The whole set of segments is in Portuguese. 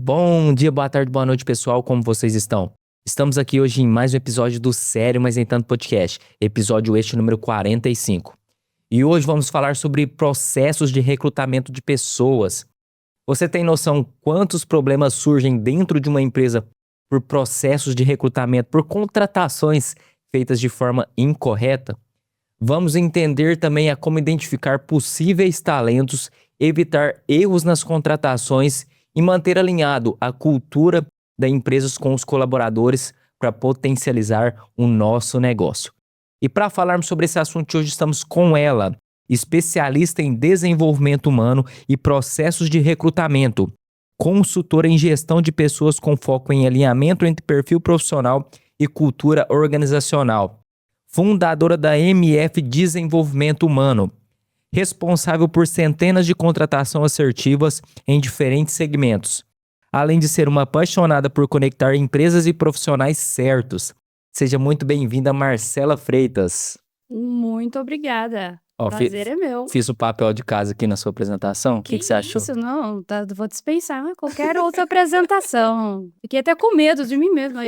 Bom dia, boa tarde, boa noite, pessoal. Como vocês estão? Estamos aqui hoje em mais um episódio do Sério, mas nem tanto podcast. Episódio este número 45. E hoje vamos falar sobre processos de recrutamento de pessoas. Você tem noção quantos problemas surgem dentro de uma empresa por processos de recrutamento, por contratações feitas de forma incorreta? Vamos entender também a como identificar possíveis talentos, evitar erros nas contratações e manter alinhado a cultura da empresa com os colaboradores para potencializar o nosso negócio. E para falarmos sobre esse assunto, hoje estamos com ela, especialista em desenvolvimento humano e processos de recrutamento, consultora em gestão de pessoas com foco em alinhamento entre perfil profissional e cultura organizacional, fundadora da MF Desenvolvimento Humano, responsável por centenas de contratações assertivas em diferentes segmentos, além de ser uma apaixonada por conectar empresas e profissionais certos. Seja muito bem-vinda, Marcela Freitas. Muito obrigada. Prazer é meu. Fiz o papel de casa aqui na sua apresentação. O que você achou? Isso, não, vou dispensar qualquer outra apresentação. Fiquei até com medo de mim mesma.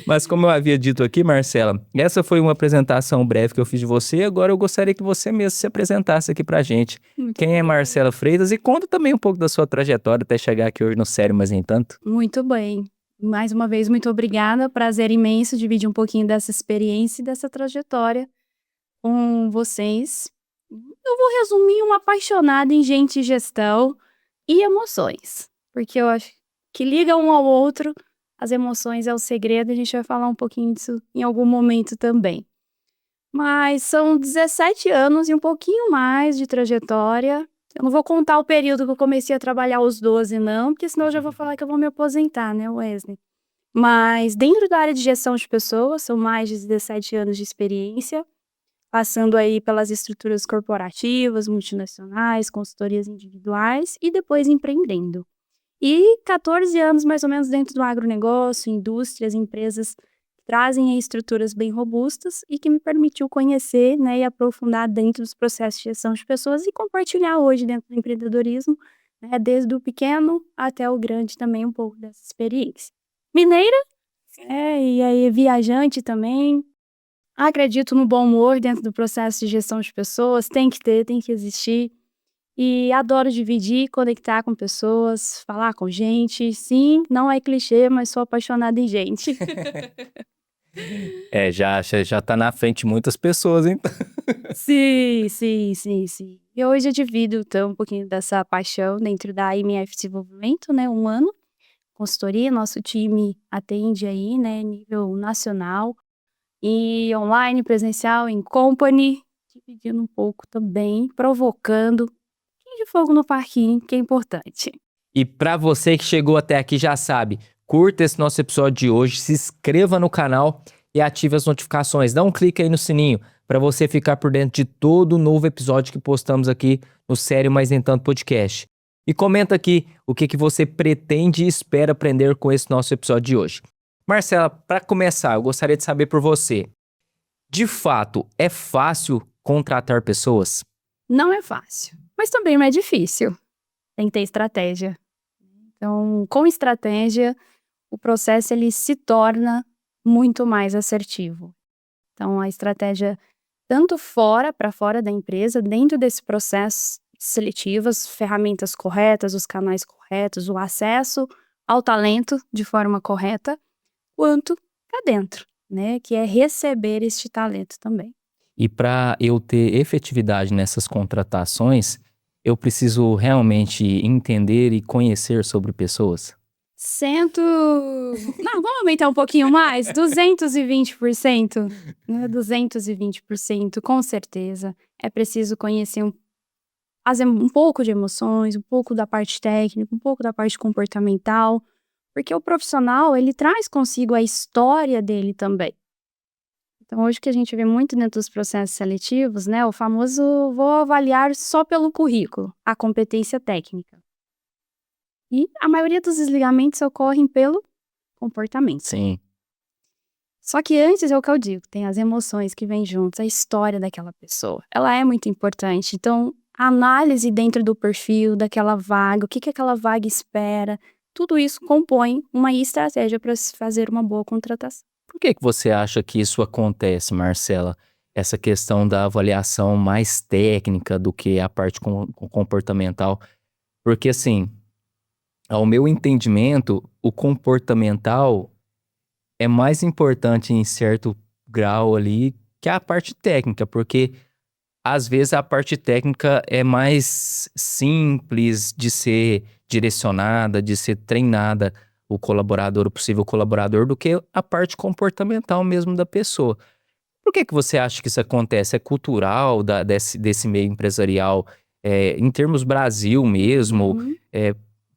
Mas como eu havia dito aqui, Marcela, essa foi uma apresentação breve que eu fiz de você. Agora eu gostaria que você mesmo se apresentasse aqui pra gente. Quem é Marcela Freitas? E conta também um pouco da sua trajetória até chegar aqui hoje no Sério, mas nem tanto. Muito bem. Mais uma vez, muito obrigada. Prazer imenso dividir um pouquinho dessa experiência e dessa trajetória com vocês. Eu vou resumir uma apaixonada em gente, gestão e emoções. Porque eu acho que liga um ao outro. As emoções é o segredo, a gente vai falar um pouquinho disso em algum momento também. Mas são 17 anos e um pouquinho mais de trajetória. Eu não vou contar o período que eu comecei a trabalhar aos 12, não, porque senão eu já vou falar que eu vou me aposentar, né, Wesley? Mas dentro da área de gestão de pessoas, são mais de 17 anos de experiência, passando aí pelas estruturas corporativas, multinacionais, consultorias individuais e depois empreendendo. E 14 anos mais ou menos dentro do agronegócio, indústrias, empresas que trazem aí estruturas bem robustas e que me permitiu conhecer, né, e aprofundar dentro dos processos de gestão de pessoas e compartilhar hoje dentro do empreendedorismo, né, desde o pequeno até o grande também um pouco dessa experiência. Mineira, e aí viajante também. Acredito no bom humor dentro do processo de gestão de pessoas, tem que ter, tem que existir. E adoro dividir, conectar com pessoas, falar com gente. Sim, não é clichê, mas sou apaixonada em gente. Já tá na frente de muitas pessoas, então. Sim. E hoje eu divido, então, um pouquinho dessa paixão dentro da MF Desenvolvimento, né, humano. Consultoria, nosso time atende aí, né, nível nacional. E online, presencial, em company, dividindo um pouco também, provocando. De fogo no parquinho, que é importante. E para você que chegou até aqui já sabe, curta esse nosso episódio de hoje, se inscreva no canal e ative as notificações. Dá um clique aí no sininho para você ficar por dentro de todo novo episódio que postamos aqui no Sério, mas nem tanto podcast. E comenta aqui o que você pretende e espera aprender com esse nosso episódio de hoje. Marcela, para começar, eu gostaria de saber por você. De fato, é fácil contratar pessoas? Não é fácil, mas também não é difícil. Tem que ter estratégia. Então, com estratégia, o processo ele se torna muito mais assertivo. Então, a estratégia, tanto para fora da empresa, dentro desse processo seletivo, as ferramentas corretas, os canais corretos, o acesso ao talento de forma correta, quanto cá dentro, né? Que é receber este talento também. E para eu ter efetividade nessas contratações, eu preciso realmente entender e conhecer sobre pessoas? Não, vamos aumentar um pouquinho mais? 220%. Né? 220%, com certeza. É preciso conhecer fazer um pouco de emoções, um pouco da parte técnica, um pouco da parte comportamental, porque o profissional, ele traz consigo a história dele também. Então, hoje que a gente vê muito dentro dos processos seletivos, né, o famoso vou avaliar só pelo currículo, a competência técnica. E a maioria dos desligamentos ocorrem pelo comportamento. Sim. Só que antes é o que eu digo, tem as emoções que vêm juntos, a história daquela pessoa. Ela é muito importante. Então, A análise dentro do perfil daquela vaga, o que aquela vaga espera, tudo isso compõe uma estratégia para se fazer uma boa contratação. Por que você acha que isso acontece, Marcela? Essa questão da avaliação mais técnica do que a parte comportamental? Porque, assim, ao meu entendimento, o comportamental é mais importante em certo grau ali que a parte técnica, porque às vezes a parte técnica é mais simples de ser direcionada, de ser treinada o colaborador, o possível colaborador, do que a parte comportamental mesmo da pessoa. Por que você acha que isso acontece? É cultural desse meio empresarial, em termos Brasil mesmo? Uhum.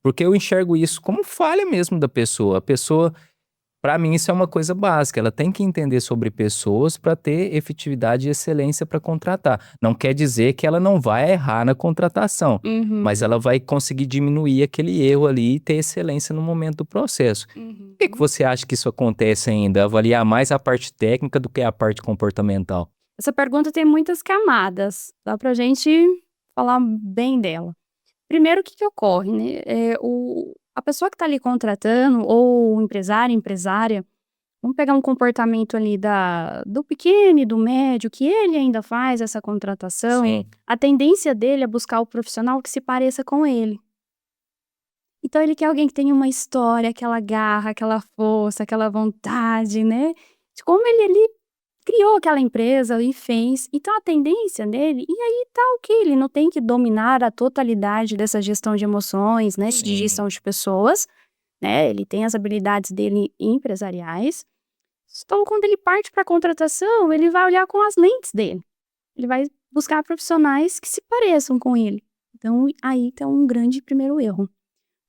Porque eu enxergo isso como falha mesmo da pessoa. A pessoa, para mim, isso é uma coisa básica. Ela tem que entender sobre pessoas para ter efetividade e excelência para contratar. Não quer dizer que ela não vai errar na contratação, mas Uhum. ela vai conseguir diminuir aquele erro ali e ter excelência no momento do processo. Por que Uhum. você acha que isso acontece ainda? Avaliar mais a parte técnica do que a parte comportamental? Essa pergunta tem muitas camadas, dá pra gente falar bem dela. Primeiro, o que que ocorre, né, a pessoa que está ali contratando ou o empresário, empresária, vamos pegar um comportamento ali do pequeno e do médio, que ele ainda faz essa contratação, Sim. a tendência dele é buscar o profissional que se pareça com ele. Então ele quer alguém que tenha uma história, aquela garra, aquela força, aquela vontade, né, de como ele ali criou aquela empresa e fez. Então a tendência dele e aí tá ok, ele não tem que dominar a totalidade dessa gestão de emoções, né, de Sim. gestão de pessoas, né, ele tem as habilidades dele empresariais. Então quando ele parte pra contratação, ele vai olhar com as lentes dele. Ele vai buscar profissionais que se pareçam com ele. Então aí tá um grande primeiro erro.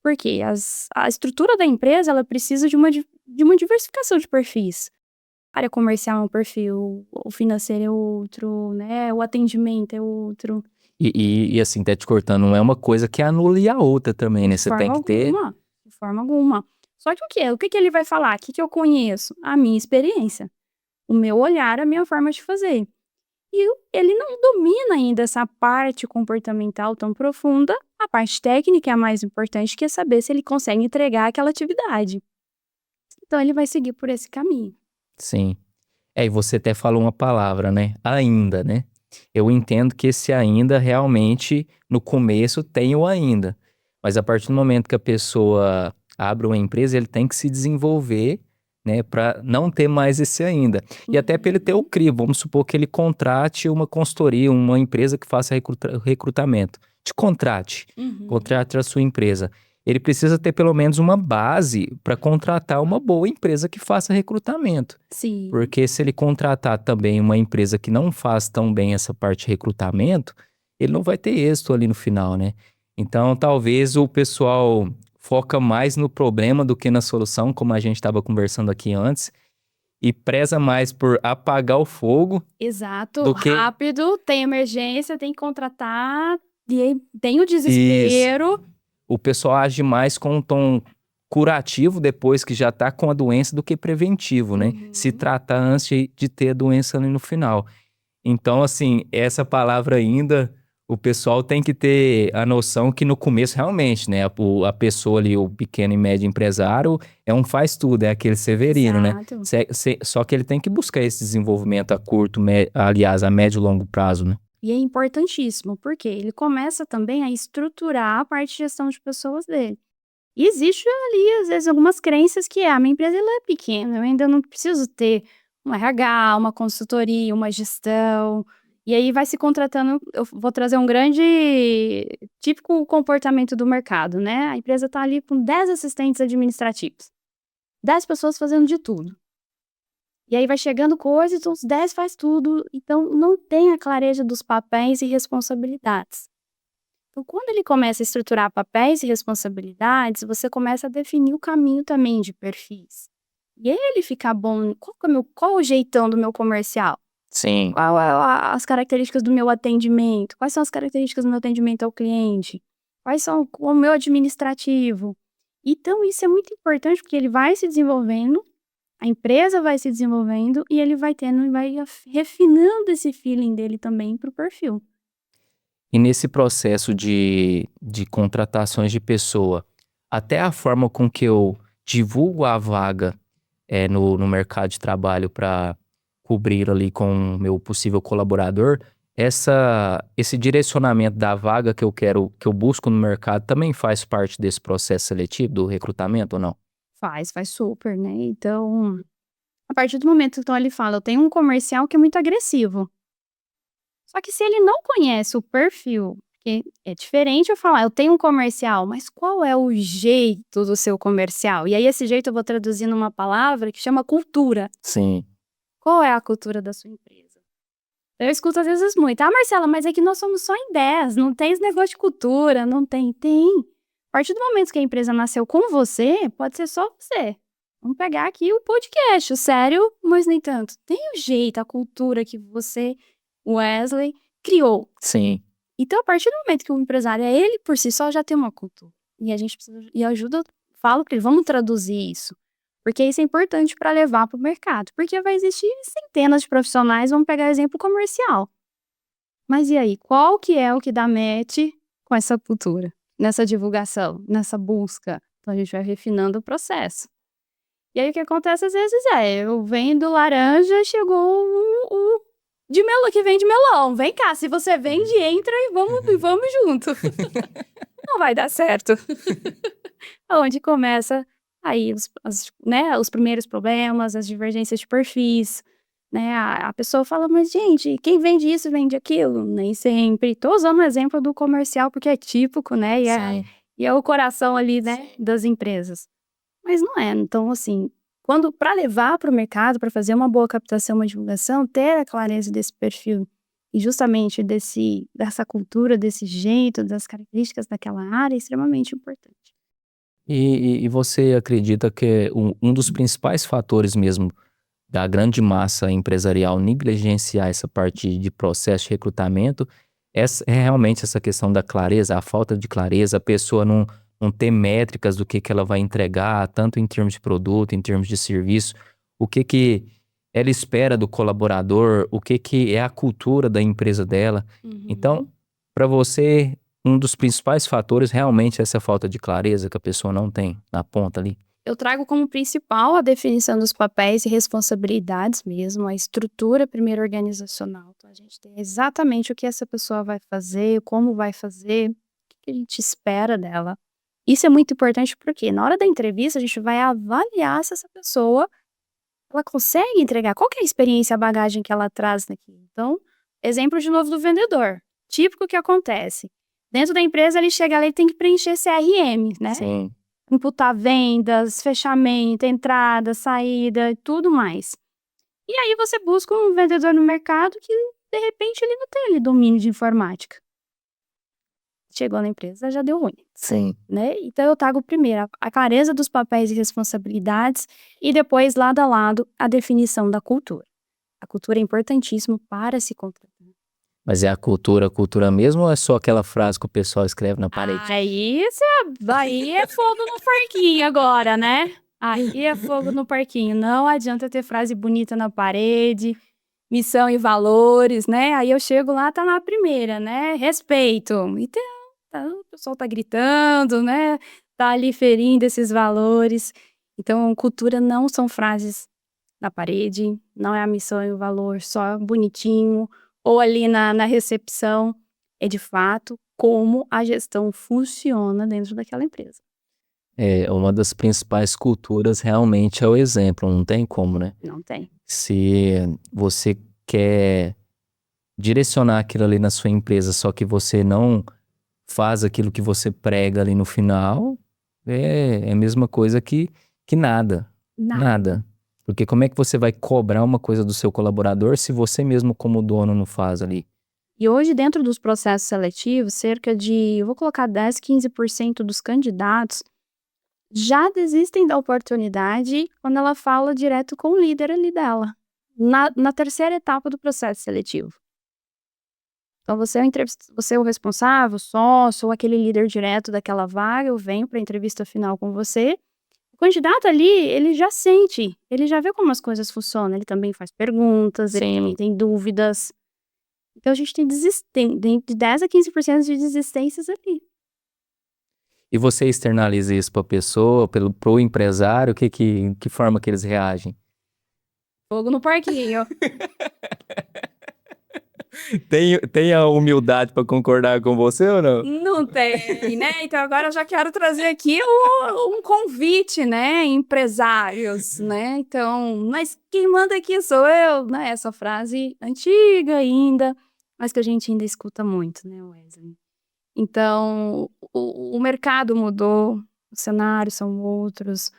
Porque a estrutura da empresa, ela precisa de uma diversificação de perfis. A área comercial é um perfil, o financeiro é outro, né, o atendimento é outro. E assim, até te cortando, não é uma coisa que anule a outra também, né? De Você tem forma que ter. alguma, de forma alguma. Só que o quê? O que que ele vai falar? O que que eu conheço? A minha experiência, o meu olhar, a minha forma de fazer. Ele não domina ainda essa parte comportamental tão profunda, a parte técnica é a mais importante, que é saber se ele consegue entregar aquela atividade. Então ele vai seguir por esse caminho. Sim. E você até falou uma palavra, né? Ainda, né? Eu entendo que esse ainda realmente, no começo, tem o ainda. Mas a partir do momento que a pessoa abre uma empresa, ele tem que se desenvolver, né? Para não ter mais esse ainda. E até para ele ter o Uhum, crivo. Vamos supor que ele contrate uma consultoria, uma empresa que faça recrutamento. Te contrate. uhum. Contrate a sua empresa. Ele precisa ter pelo menos uma base para contratar uma boa empresa que faça recrutamento. Sim. Porque se ele contratar também uma empresa que não faz tão bem essa parte de recrutamento, ele não vai ter êxito ali no final, né? Então, talvez o pessoal foca mais no problema do que na solução, como a gente estava conversando aqui antes, e preza mais por apagar o fogo Exato, do que rápido, tem emergência, tem que contratar, e aí tem o isso. desespero. O pessoal age mais com um tom curativo depois que já tá com a doença do que preventivo, né? Se Uhum. tratar antes de ter a doença ali no final. Então, assim, essa palavra ainda, o pessoal tem que ter a noção que no começo, realmente, né? A pessoa ali, o pequeno e médio empresário, é um faz tudo, é aquele severino, né? Exato. Só que ele tem que buscar esse desenvolvimento a curto, aliás, a médio e longo prazo, né? E é importantíssimo, porque ele começa também a estruturar a parte de gestão de pessoas dele. E existe ali, às vezes, algumas crenças que a minha empresa ela é pequena, eu ainda não preciso ter um RH, uma consultoria, uma gestão. E aí vai se contratando, eu vou trazer um grande típico comportamento do mercado, né? A empresa está ali com 10 assistentes administrativos, 10 pessoas fazendo de tudo. E aí vai chegando coisa, então os 10 faz tudo, então não tem a clareza dos papéis e responsabilidades. Então, quando ele começa a estruturar papéis e responsabilidades, você começa a definir o caminho também de perfis. E ele ficar bom, qual o jeitão do meu comercial? Sim. Qual é as características do meu atendimento? Quais são as características do meu atendimento ao cliente? Quais são o meu administrativo? Então, isso é muito importante porque ele vai se desenvolvendo, a empresa vai se desenvolvendo e ele vai tendo e vai refinando esse feeling dele também para o perfil. E nesse processo de contratações de pessoa, até a forma com que eu divulgo a vaga no mercado de trabalho para cobrir ali com o meu possível colaborador, esse direcionamento da vaga que eu busco no mercado também faz parte desse processo seletivo, do recrutamento ou não? Faz super, né? Então, a partir do momento então ele fala, eu tenho um comercial que é muito agressivo. Só que se ele não conhece o perfil, porque é diferente eu falar, eu tenho um comercial, mas qual é o jeito do seu comercial? E aí esse jeito eu vou traduzir numa palavra que chama cultura. Sim, Qual é a cultura da sua empresa? Eu escuto às vezes muito, Marcela, mas é que nós somos só em 10, não tem esse negócio de cultura, não tem. Tem. A partir do momento que a empresa nasceu com você, pode ser só você. Vamos pegar aqui o podcast, o sério, mas nem tanto. Tem o jeito, a cultura que você, Wesley, criou. sim. Então, a partir do momento que o empresário é ele por si só, já tem uma cultura. E a gente precisa, e ajuda, falo para ele, vamos traduzir isso. Porque isso é importante para levar para o mercado. Porque vai existir centenas de profissionais, vamos pegar o exemplo comercial. Mas e aí, qual que é o que dá match com essa cultura? Nessa divulgação, nessa busca? Então, a gente vai refinando o processo. E aí, o que acontece às vezes eu vendo laranja, chegou um de melão, que vende melão. Vem cá, se você vende, entra e vamos junto. Não vai dar certo. Onde começa aí os primeiros problemas, as divergências de perfis, né? A pessoa fala, mas gente, quem vende isso, vende aquilo? Nem sempre. Tô usando o exemplo do comercial porque é típico, né? E é o coração ali, né, das empresas. Mas não é. Então, assim, para levar para o mercado, para fazer uma boa captação, uma divulgação, ter a clareza desse perfil e justamente dessa cultura, desse jeito, das características daquela área é extremamente importante. E você acredita que um dos principais fatores mesmo da grande massa empresarial negligenciar essa parte de processo de recrutamento é realmente essa questão da clareza, a falta de clareza, a pessoa não ter métricas do que ela vai entregar, tanto em termos de produto, em termos de serviço, o que ela espera do colaborador, o que é a cultura da empresa dela. Então, para você, um dos principais fatores realmente é essa falta de clareza que a pessoa não tem na ponta ali. Eu trago como principal a definição dos papéis e responsabilidades mesmo, a estrutura primeiro organizacional. Então, a gente tem exatamente o que essa pessoa vai fazer, como vai fazer, o que a gente espera dela. Isso é muito importante porque na hora da entrevista a gente vai avaliar se essa pessoa ela consegue entregar, qual que é a experiência, a bagagem que ela traz daqui. Então, exemplo de novo do vendedor, típico que acontece. Dentro da empresa ele chega lá e tem que preencher CRM, né? Sim. Imputar vendas, fechamento, entrada, saída e tudo mais. E aí você busca um vendedor no mercado que, de repente, ele não tem ali domínio de informática. Chegou na empresa, já deu ruim, Sim. né? Então eu trago primeiro a clareza dos papéis e responsabilidades e depois, lado a lado, a definição da cultura. A cultura é importantíssima para se contratar. Mas é a cultura mesmo ou é só aquela frase que o pessoal escreve na parede? Aí é fogo no parquinho agora, né? Aí é fogo no parquinho. Não adianta ter frase bonita na parede, missão e valores, né? Aí eu chego lá, tá na primeira, né? Respeito. Então, o pessoal tá gritando, né? Tá ali ferindo esses valores. Então, cultura não são frases na parede, não é a missão e o valor só bonitinho, ou ali na recepção. É de fato como a gestão funciona dentro daquela empresa. Uma das principais culturas realmente é o exemplo, não tem como, né? Não tem. Se você quer direcionar aquilo ali na sua empresa, só que você não faz aquilo que você prega ali no final, é a mesma coisa que nada. Nada. Porque como é que você vai cobrar uma coisa do seu colaborador se você mesmo como dono não faz ali? E hoje, dentro dos processos seletivos, cerca de, eu vou colocar 10, 15% dos candidatos já desistem da oportunidade quando ela fala direto com o líder ali dela, na terceira etapa do processo seletivo. Então, você é o responsável, sócio, ou aquele líder direto daquela vaga, eu venho para a entrevista final com você. O candidato ali, ele já sente, ele já vê como as coisas funcionam, ele também faz perguntas, ele Sim. também tem dúvidas. Então a gente tem de 10 a 15% de desistências ali. E você externaliza isso para a pessoa, pro empresário, que forma que eles reagem? Fogo no parquinho. Tem a humildade para concordar com você ou não? Não tem, né? Então agora eu já quero trazer aqui um convite, né? Empresários, né? Então, mas quem manda aqui sou eu, né? Essa frase antiga ainda, mas que a gente ainda escuta muito, né, Wesley? Então, o mercado mudou, os cenários são outros.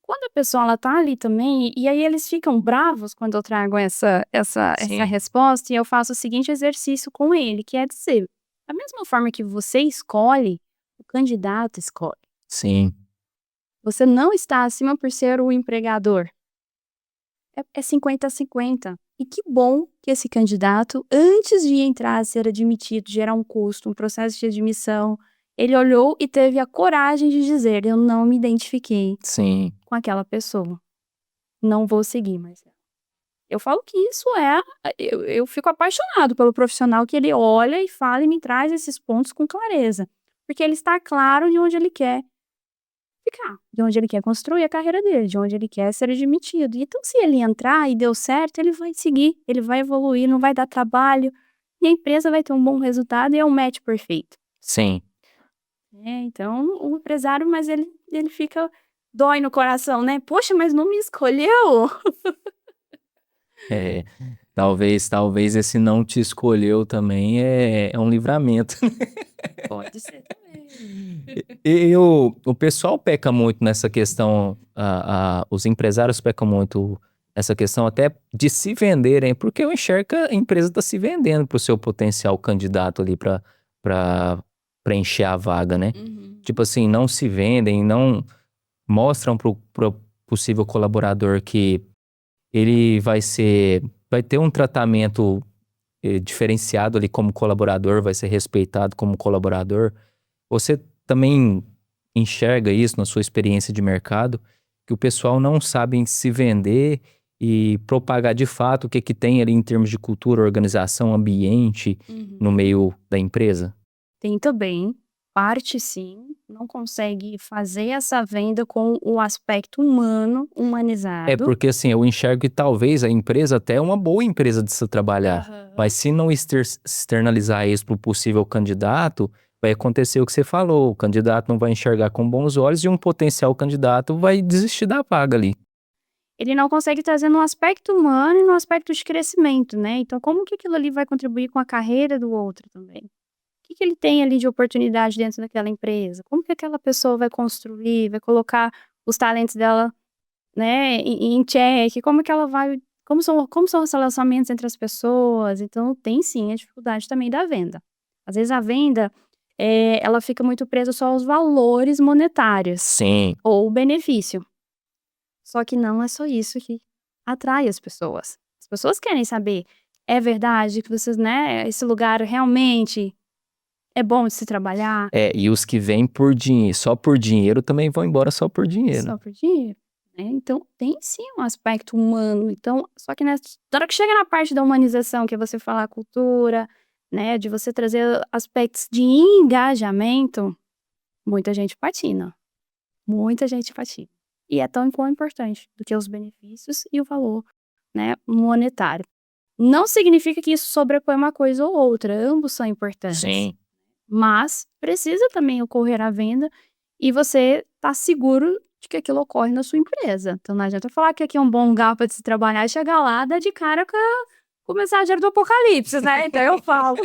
Quando a pessoa ela tá ali também, e aí eles ficam bravos quando eu trago essa Sim. resposta, e eu faço o seguinte exercício com ele, que é dizer, da mesma forma que você escolhe, o candidato escolhe. Sim. Você não está acima por ser o empregador. É 50 a 50. E que bom que esse candidato, antes de entrar a ser admitido, gerar um custo, um processo de admissão, ele olhou e teve a coragem de dizer: eu não me identifiquei Sim. com aquela pessoa. Não vou seguir mais. Eu falo que isso eu fico apaixonado pelo profissional que ele olha e fala e me traz esses pontos com clareza. Porque ele está claro de onde ele quer ficar, de onde ele quer construir a carreira dele, de onde ele quer ser admitido. Então, se ele entrar e deu certo, ele vai seguir, ele vai evoluir, não vai dar trabalho, e a empresa vai ter um bom resultado e é um match perfeito. Sim. Então, o empresário, mas ele fica, dói no coração, né? Poxa, mas não me escolheu. É, talvez esse não te escolheu também é um livramento. Pode ser também. O pessoal peca muito nessa questão, os empresários pecam muito nessa questão até de se venderem, porque eu enxergo que a empresa está se vendendo para o seu potencial candidato ali para preencher a vaga, né? Tipo assim, não se vendem, não mostram pro possível colaborador que ele vai ter um tratamento diferenciado ali como colaborador, vai ser respeitado como colaborador. Você também enxerga isso na sua experiência de mercado, que o pessoal não sabe se vender e propagar de fato o que tem ali em termos de cultura, organização, ambiente no meio da empresa? Tem também, parte sim, não consegue fazer essa venda com o aspecto humano, É humanizado. porque assim, eu enxergo que talvez a empresa até é uma boa empresa de se trabalhar, mas se não externalizar isso para o possível candidato, vai acontecer o que você falou, o candidato não vai enxergar com bons olhos e um potencial candidato vai desistir da vaga ali. Ele não consegue trazer no aspecto humano e no aspecto de crescimento, né? Então, como que aquilo ali vai contribuir com a carreira do outro também? O que ele tem ali de oportunidade dentro daquela empresa? Como que aquela pessoa vai construir, vai colocar os talentos dela, né, em xeque? Como que ela vai... Como são os relacionamentos entre as pessoas? Então, tem sim a dificuldade também da venda. Às vezes a venda, ela fica muito presa só aos valores monetários Sim, ou o benefício. Só que não é só isso que atrai as pessoas. As pessoas querem saber, é verdade que vocês, né, esse lugar realmente é bom de se trabalhar? e os que vêm só por dinheiro também vão embora só por dinheiro. Só por dinheiro, né? Então, tem sim um aspecto humano. Então, só que na hora que chega na parte da humanização, que é você falar a cultura, né, de você trazer aspectos de engajamento, muita gente patina. Muita gente patina. E é tão importante do que os benefícios e o valor, né, monetário. Não significa que isso sobrepõe uma coisa ou outra, ambos são importantes. Sim. Mas precisa também ocorrer a venda e você tá seguro de que aquilo ocorre na sua empresa. Então não adianta falar que aqui é um bom lugar para se trabalhar e chegar lá, dar de cara com o mensageiro do apocalipse, né? Então eu falo,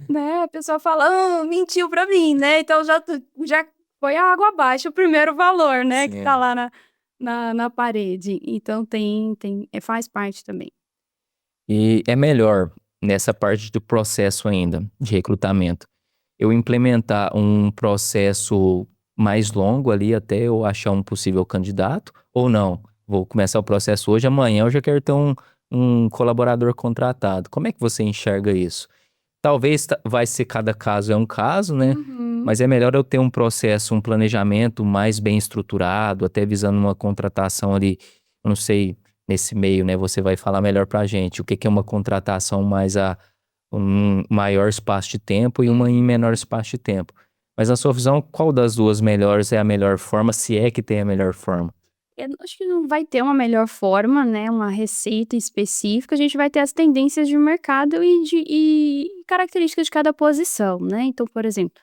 né? A pessoa fala, mentiu pra mim, né? Então já foi a água abaixo o primeiro valor, né? Que Sim. tá lá na parede. Então faz parte também. E é melhor, nessa parte do processo ainda, de recrutamento, eu implementar um processo mais longo ali até eu achar um possível candidato, ou não? Vou começar o processo hoje, amanhã eu já quero ter um colaborador contratado. Como é que você enxerga isso? Talvez vai ser cada caso é um caso, né? Mas é melhor eu ter um processo, um planejamento mais bem estruturado, até visando uma contratação ali, eu não sei, nesse meio, né? Você vai falar melhor pra gente. O que é uma contratação mais a um maior espaço de tempo e uma em menor espaço de tempo. Mas na sua visão, qual das duas melhores é a melhor forma, se é que tem a melhor forma? Eu acho que não vai ter uma melhor forma, né, uma receita específica, a gente vai ter as tendências de mercado e características de cada posição, né. Então, por exemplo,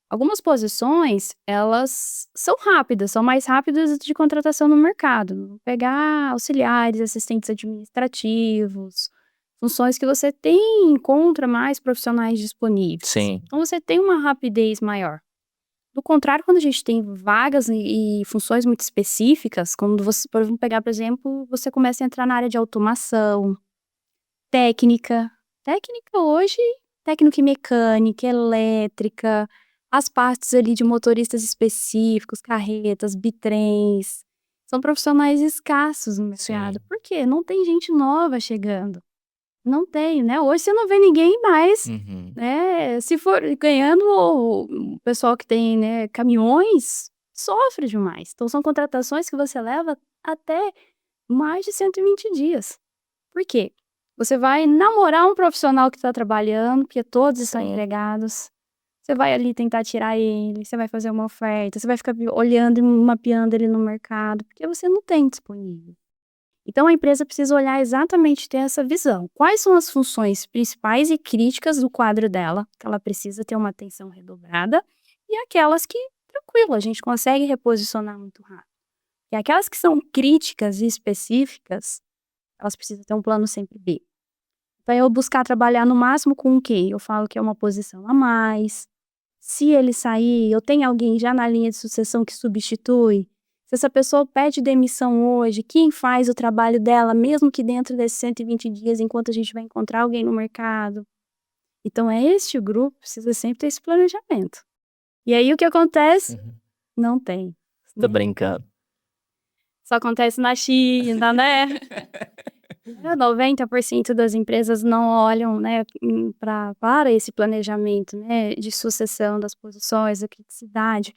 algumas posições, elas são rápidas, são mais rápidas de contratação no mercado. Vamos pegar auxiliares, assistentes administrativos, funções que você encontra mais profissionais disponíveis. Sim. Então você tem uma rapidez maior. Do contrário, quando a gente tem vagas e funções muito específicas, quando você, vamos pegar, por exemplo, você começa a entrar na área de automação, técnica. Técnica hoje, técnica em mecânica, elétrica, as partes ali de motoristas específicos, carretas, bitrens. São profissionais escassos no mercado. Sim. Por quê? Não tem gente nova chegando. Não tem, né? Hoje você não vê ninguém mais, Uhum. né? Se for ganhando, o pessoal que tem, né, caminhões, sofre demais. Então são contratações que você leva até mais de 120 dias. Por quê? Você vai namorar um profissional que está trabalhando, porque todos estão Sim. empregados. Você vai ali tentar tirar ele, você vai fazer uma oferta, você vai ficar olhando e mapeando ele no mercado, porque você não tem disponível. Então a empresa precisa olhar exatamente, ter essa visão. Quais são as funções principais e críticas do quadro dela, que ela precisa ter uma atenção redobrada, e aquelas que, tranquilo, a gente consegue reposicionar muito rápido. E aquelas que são críticas e específicas, elas precisam ter um plano sempre B. Então eu buscar trabalhar no máximo com o quê? Eu falo que é uma posição a mais. Se ele sair, eu tenho alguém já na linha de sucessão que substitui. Se essa pessoa pede demissão hoje, quem faz o trabalho dela, mesmo que dentro desses 120 dias, enquanto a gente vai encontrar alguém no mercado. Então é este grupo, precisa sempre ter esse planejamento. E aí o que acontece? Uhum. Não tem. Tá brincando. Só acontece na China, né? 90% das empresas não olham, né, para esse planejamento, né, de sucessão das posições, da criticidade.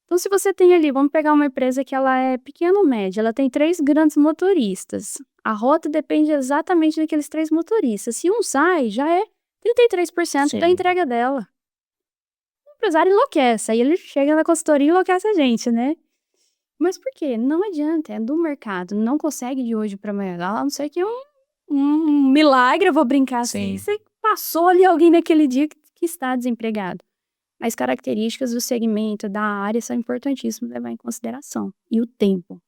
Então, se você tem ali, vamos pegar uma empresa que ela é pequena ou média, ela tem 3 grandes motoristas. A rota depende exatamente daqueles 3 motoristas. Se um sai, já é 33% da Sim. entrega dela. O empresário enlouquece, aí ele chega na consultoria e enlouquece a gente, né? Mas por quê? Não adianta, é do mercado, não consegue de hoje para amanhã, a não ser que um milagre, eu vou brincar assim, Sim. você passou ali alguém naquele dia que está desempregado. As características do segmento, da área, são importantíssimas levar em consideração. E o tempo,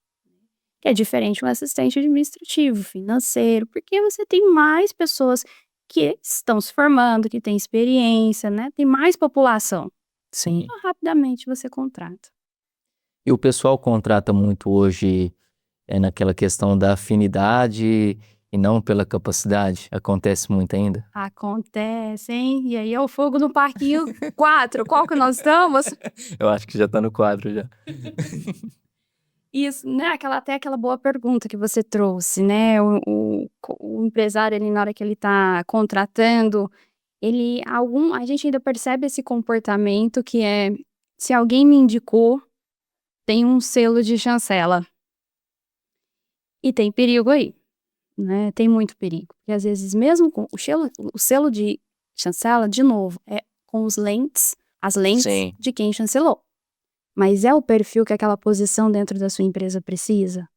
que é diferente de um assistente administrativo, financeiro, porque você tem mais pessoas que estão se formando, que têm experiência, né? Tem mais população. Sim. Então, rapidamente você contrata. E o pessoal contrata muito hoje naquela questão da afinidade e não pela capacidade? Acontece muito ainda? Acontece, hein? E aí é o fogo no parquinho 4. Qual que nós estamos? Eu acho que já tá no quadro já. Isso, né? Até aquela boa pergunta que você trouxe, né? O empresário, ele, na hora que ele tá contratando, a gente ainda percebe esse comportamento que é, se alguém me indicou, tem um selo de chancela. E tem perigo aí, né? Tem muito perigo. Porque às vezes, mesmo com o selo de chancela, de novo, é com as lentes Sim. de quem chancelou. Mas é o perfil que aquela posição dentro da sua empresa precisa?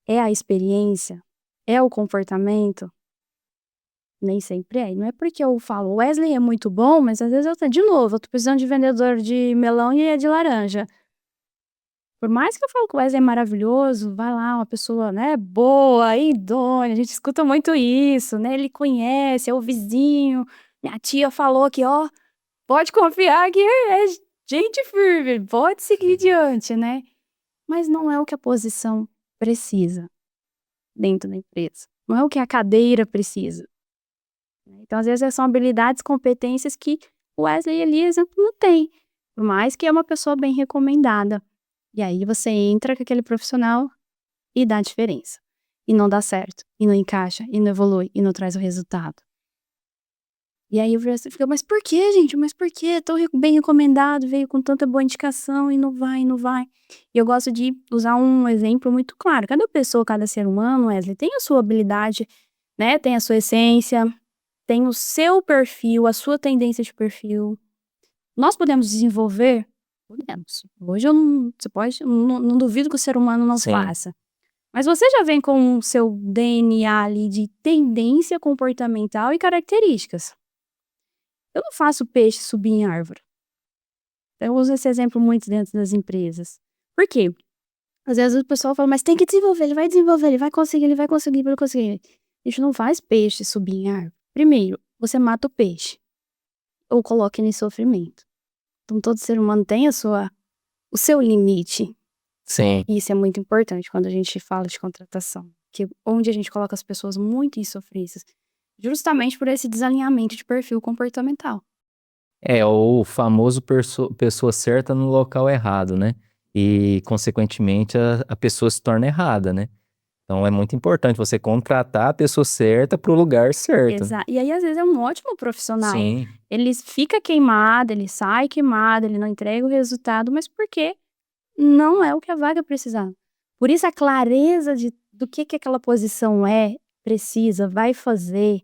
É a experiência? É o comportamento? Nem sempre é. E não é porque eu falo, o Wesley é muito bom, mas às vezes eu tô precisando de vendedor de melão e é de laranja. Por mais que eu falo que o Wesley é maravilhoso, vai lá, uma pessoa, né, boa, idônea, a gente escuta muito isso, né? Ele conhece, é o vizinho. Minha tia falou que, ó, pode confiar que é gente firme, pode seguir adiante, né? Mas não é o que a posição precisa dentro da empresa. Não é o que a cadeira precisa. Então, às vezes, são habilidades, competências que o Wesley e a Elisa não têm. Por mais que é uma pessoa bem recomendada. E aí você entra com aquele profissional e dá diferença. E não dá certo, e não encaixa, e não evolui, e não traz o resultado. E aí você fica, mas por que, gente? Mas por que? Tão bem recomendado, veio com tanta boa indicação e não vai, não vai. E eu gosto de usar um exemplo muito claro. Cada pessoa, cada ser humano, Wesley, tem a sua habilidade, né? Tem a sua essência, tem o seu perfil, a sua tendência de perfil. Nós podemos desenvolver? Podemos. Hoje não duvido que o ser humano não Sim. faça. Mas você já vem com o seu DNA ali de tendência comportamental e características. Eu não faço peixe subir em árvore. Eu uso esse exemplo muito dentro das empresas. Por quê? Às vezes o pessoal fala, mas tem que desenvolver, ele vai conseguir, ele vai conseguir, ele vai conseguir. A gente não faz peixe subir em árvore. Primeiro, você mata o peixe. Ou coloca ele em sofrimento. Então todo ser humano tem o seu limite. Sim. E isso é muito importante quando a gente fala de contratação. Onde a gente coloca as pessoas muito insofríveis. Justamente por esse desalinhamento de perfil comportamental. É o famoso pessoa certa no local errado, né? E, consequentemente, a pessoa se torna errada, né? Então, é muito importante você contratar a pessoa certa para o lugar certo. Exato. E aí, às vezes, é um ótimo profissional. Sim, Ele fica queimado, ele sai queimado, ele não entrega o resultado, mas porque não é o que a vaga precisava. Por isso, a clareza do que aquela posição precisa, vai fazer,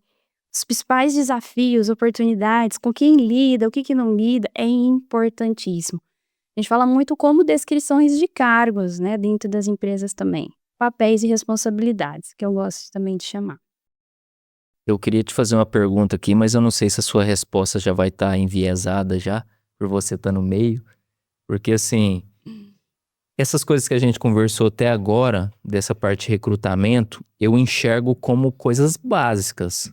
os principais desafios, oportunidades, com quem lida, o que não lida, é importantíssimo. A gente fala muito como descrições de cargos, né, dentro das empresas também. Papéis e responsabilidades, que eu gosto também de chamar. eu queria te fazer uma pergunta aqui, mas eu não sei se a sua resposta já vai estar enviesada já, por você estar no meio. Porque, assim, essas coisas que a gente conversou até agora, dessa parte de recrutamento, eu enxergo como coisas básicas.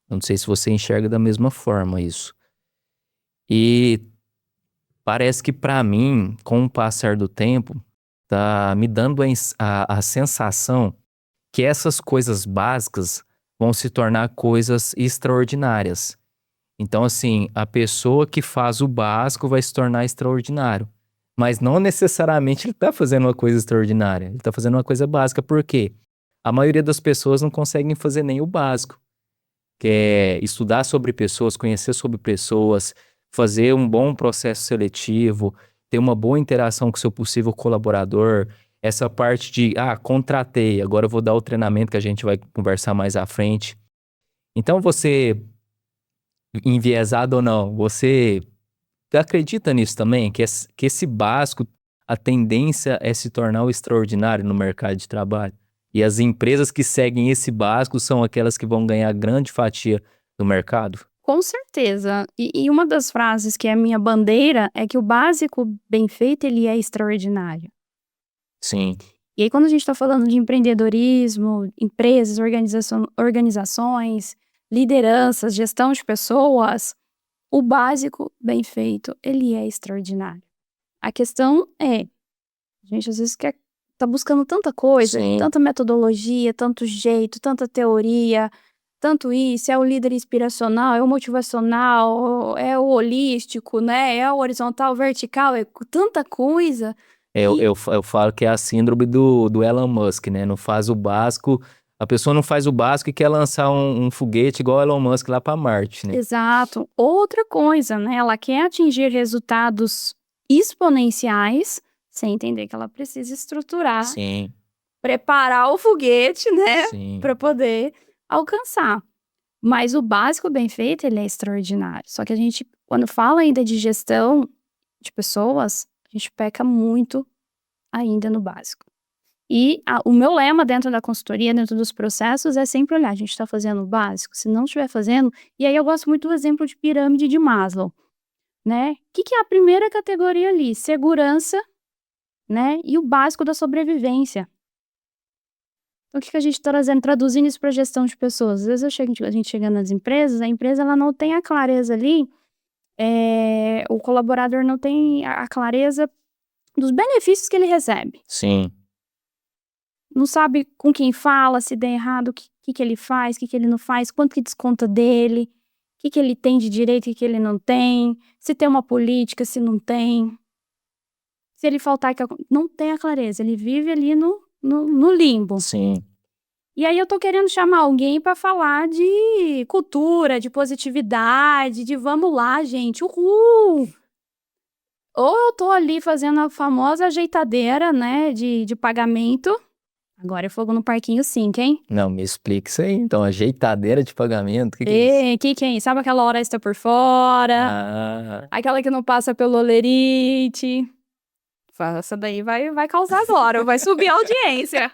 Eu não sei se você enxerga da mesma forma isso. E parece que pra mim, com o passar do tempo, tá me dando a sensação que essas coisas básicas vão se tornar coisas extraordinárias. Então, assim, a pessoa que faz o básico vai se tornar extraordinário. Mas não necessariamente ele tá fazendo uma coisa extraordinária. Ele tá fazendo uma coisa básica. Por quê? A maioria das pessoas não conseguem fazer nem o básico. Que é estudar sobre pessoas, conhecer sobre pessoas, fazer um bom processo seletivo, ter uma boa interação com seu possível colaborador. Essa parte de, contratei, agora eu vou dar o treinamento que a gente vai conversar mais à frente. Então você, enviesado ou não, você acredita nisso também? Que esse básico, a tendência é se tornar o extraordinário no mercado de trabalho? E as empresas que seguem esse básico são aquelas que vão ganhar grande fatia do mercado? Com certeza. E uma das frases que é a minha bandeira é que o básico bem feito, ele é extraordinário. Sim, E aí, quando a gente está falando de empreendedorismo, empresas, organizações, lideranças, gestão de pessoas, o básico bem feito, ele é extraordinário. A questão é, a gente às vezes tá buscando tanta coisa, sim. tanta metodologia, tanto jeito, tanta teoria, tanto isso, é o líder inspiracional, é o motivacional, é o holístico, né? É o horizontal, vertical, é tanta coisa. Eu falo que é a síndrome do Elon Musk, né? Não faz o básico, a pessoa não faz o básico e quer lançar um foguete igual o Elon Musk lá para Marte, né? Exato. Outra coisa, né? Ela quer atingir resultados exponenciais, sem entender que ela precisa estruturar, Sim, preparar o foguete, né? sim. Para poder alcançar. Mas o básico bem feito, ele é extraordinário. Só que a gente, quando fala ainda de gestão de pessoas, a gente peca muito ainda no básico. E o meu lema dentro da consultoria, dentro dos processos, é sempre olhar, a gente está fazendo o básico? Se não estiver fazendo... E aí eu gosto muito do exemplo de pirâmide de Maslow, né? O que é a primeira categoria ali? Segurança, né? E o básico da sobrevivência. Então, o que a gente está traduzindo isso para gestão de pessoas? Às vezes a gente chega nas empresas, a empresa ela não tem a clareza ali, o colaborador não tem a clareza dos benefícios que ele recebe. Sim. Não sabe com quem fala, se der errado, o que ele faz, o que ele não faz, quanto que desconta dele, o que ele tem de direito, o que ele não tem, se tem uma política, se não tem. Se ele faltar, não tem a clareza, ele vive ali no limbo. Sim. E aí eu tô querendo chamar alguém para falar de cultura, de positividade, de vamos lá, gente, uhul! Ou eu tô ali fazendo a famosa ajeitadeira, né, de pagamento. Agora é fogo no parquinho 5, hein? Não, me explica isso aí, então. Ajeitadeira de pagamento, o que é isso? Que é isso? Sabe aquela hora extra por fora? Ah, Aquela que não passa pelo olerite? Essa daí vai causar agora, vai subir a audiência.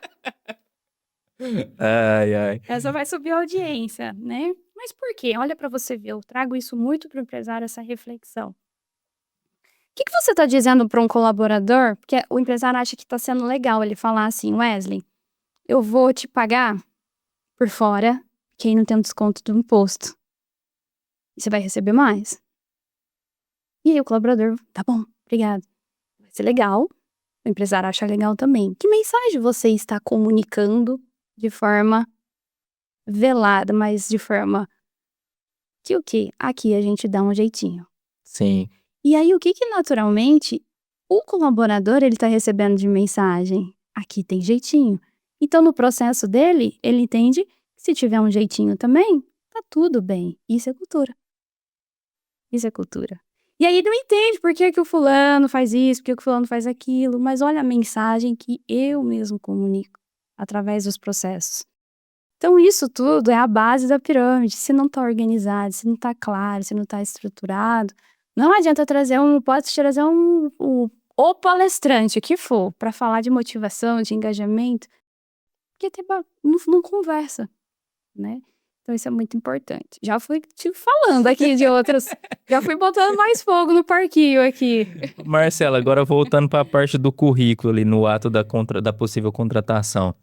ai, ai. Essa vai subir a audiência, né? Mas por quê? Olha para você ver, eu trago isso muito para o empresário, essa reflexão. O que você está dizendo para um colaborador? Porque o empresário acha que está sendo legal ele falar assim, Wesley, eu vou te pagar por fora, que aí não tem um desconto do imposto. E você vai receber mais. E aí o colaborador, tá bom, obrigado. Vai ser legal. O empresário acha legal também. Que mensagem você está comunicando de forma velada, mas de forma que o quê? Aqui a gente dá um jeitinho. Sim. E aí o que naturalmente o colaborador ele tá recebendo de mensagem? Aqui tem jeitinho. Então no processo dele, ele entende que se tiver um jeitinho também, tá tudo bem. Isso é cultura. Isso é cultura. E aí não entende por que o fulano faz isso, por que o fulano faz aquilo, mas olha a mensagem que eu mesmo comunico através dos processos. Então isso tudo é a base da pirâmide. Se não tá organizado, se não tá claro, se não tá estruturado, não adianta pode trazer o palestrante, o que for, para falar de motivação, de engajamento, porque não conversa, né? Então isso é muito importante. Já fui te falando aqui de outras, já fui botando mais fogo no parquinho aqui. Marcela, agora voltando para a parte do currículo ali no ato da possível contratação.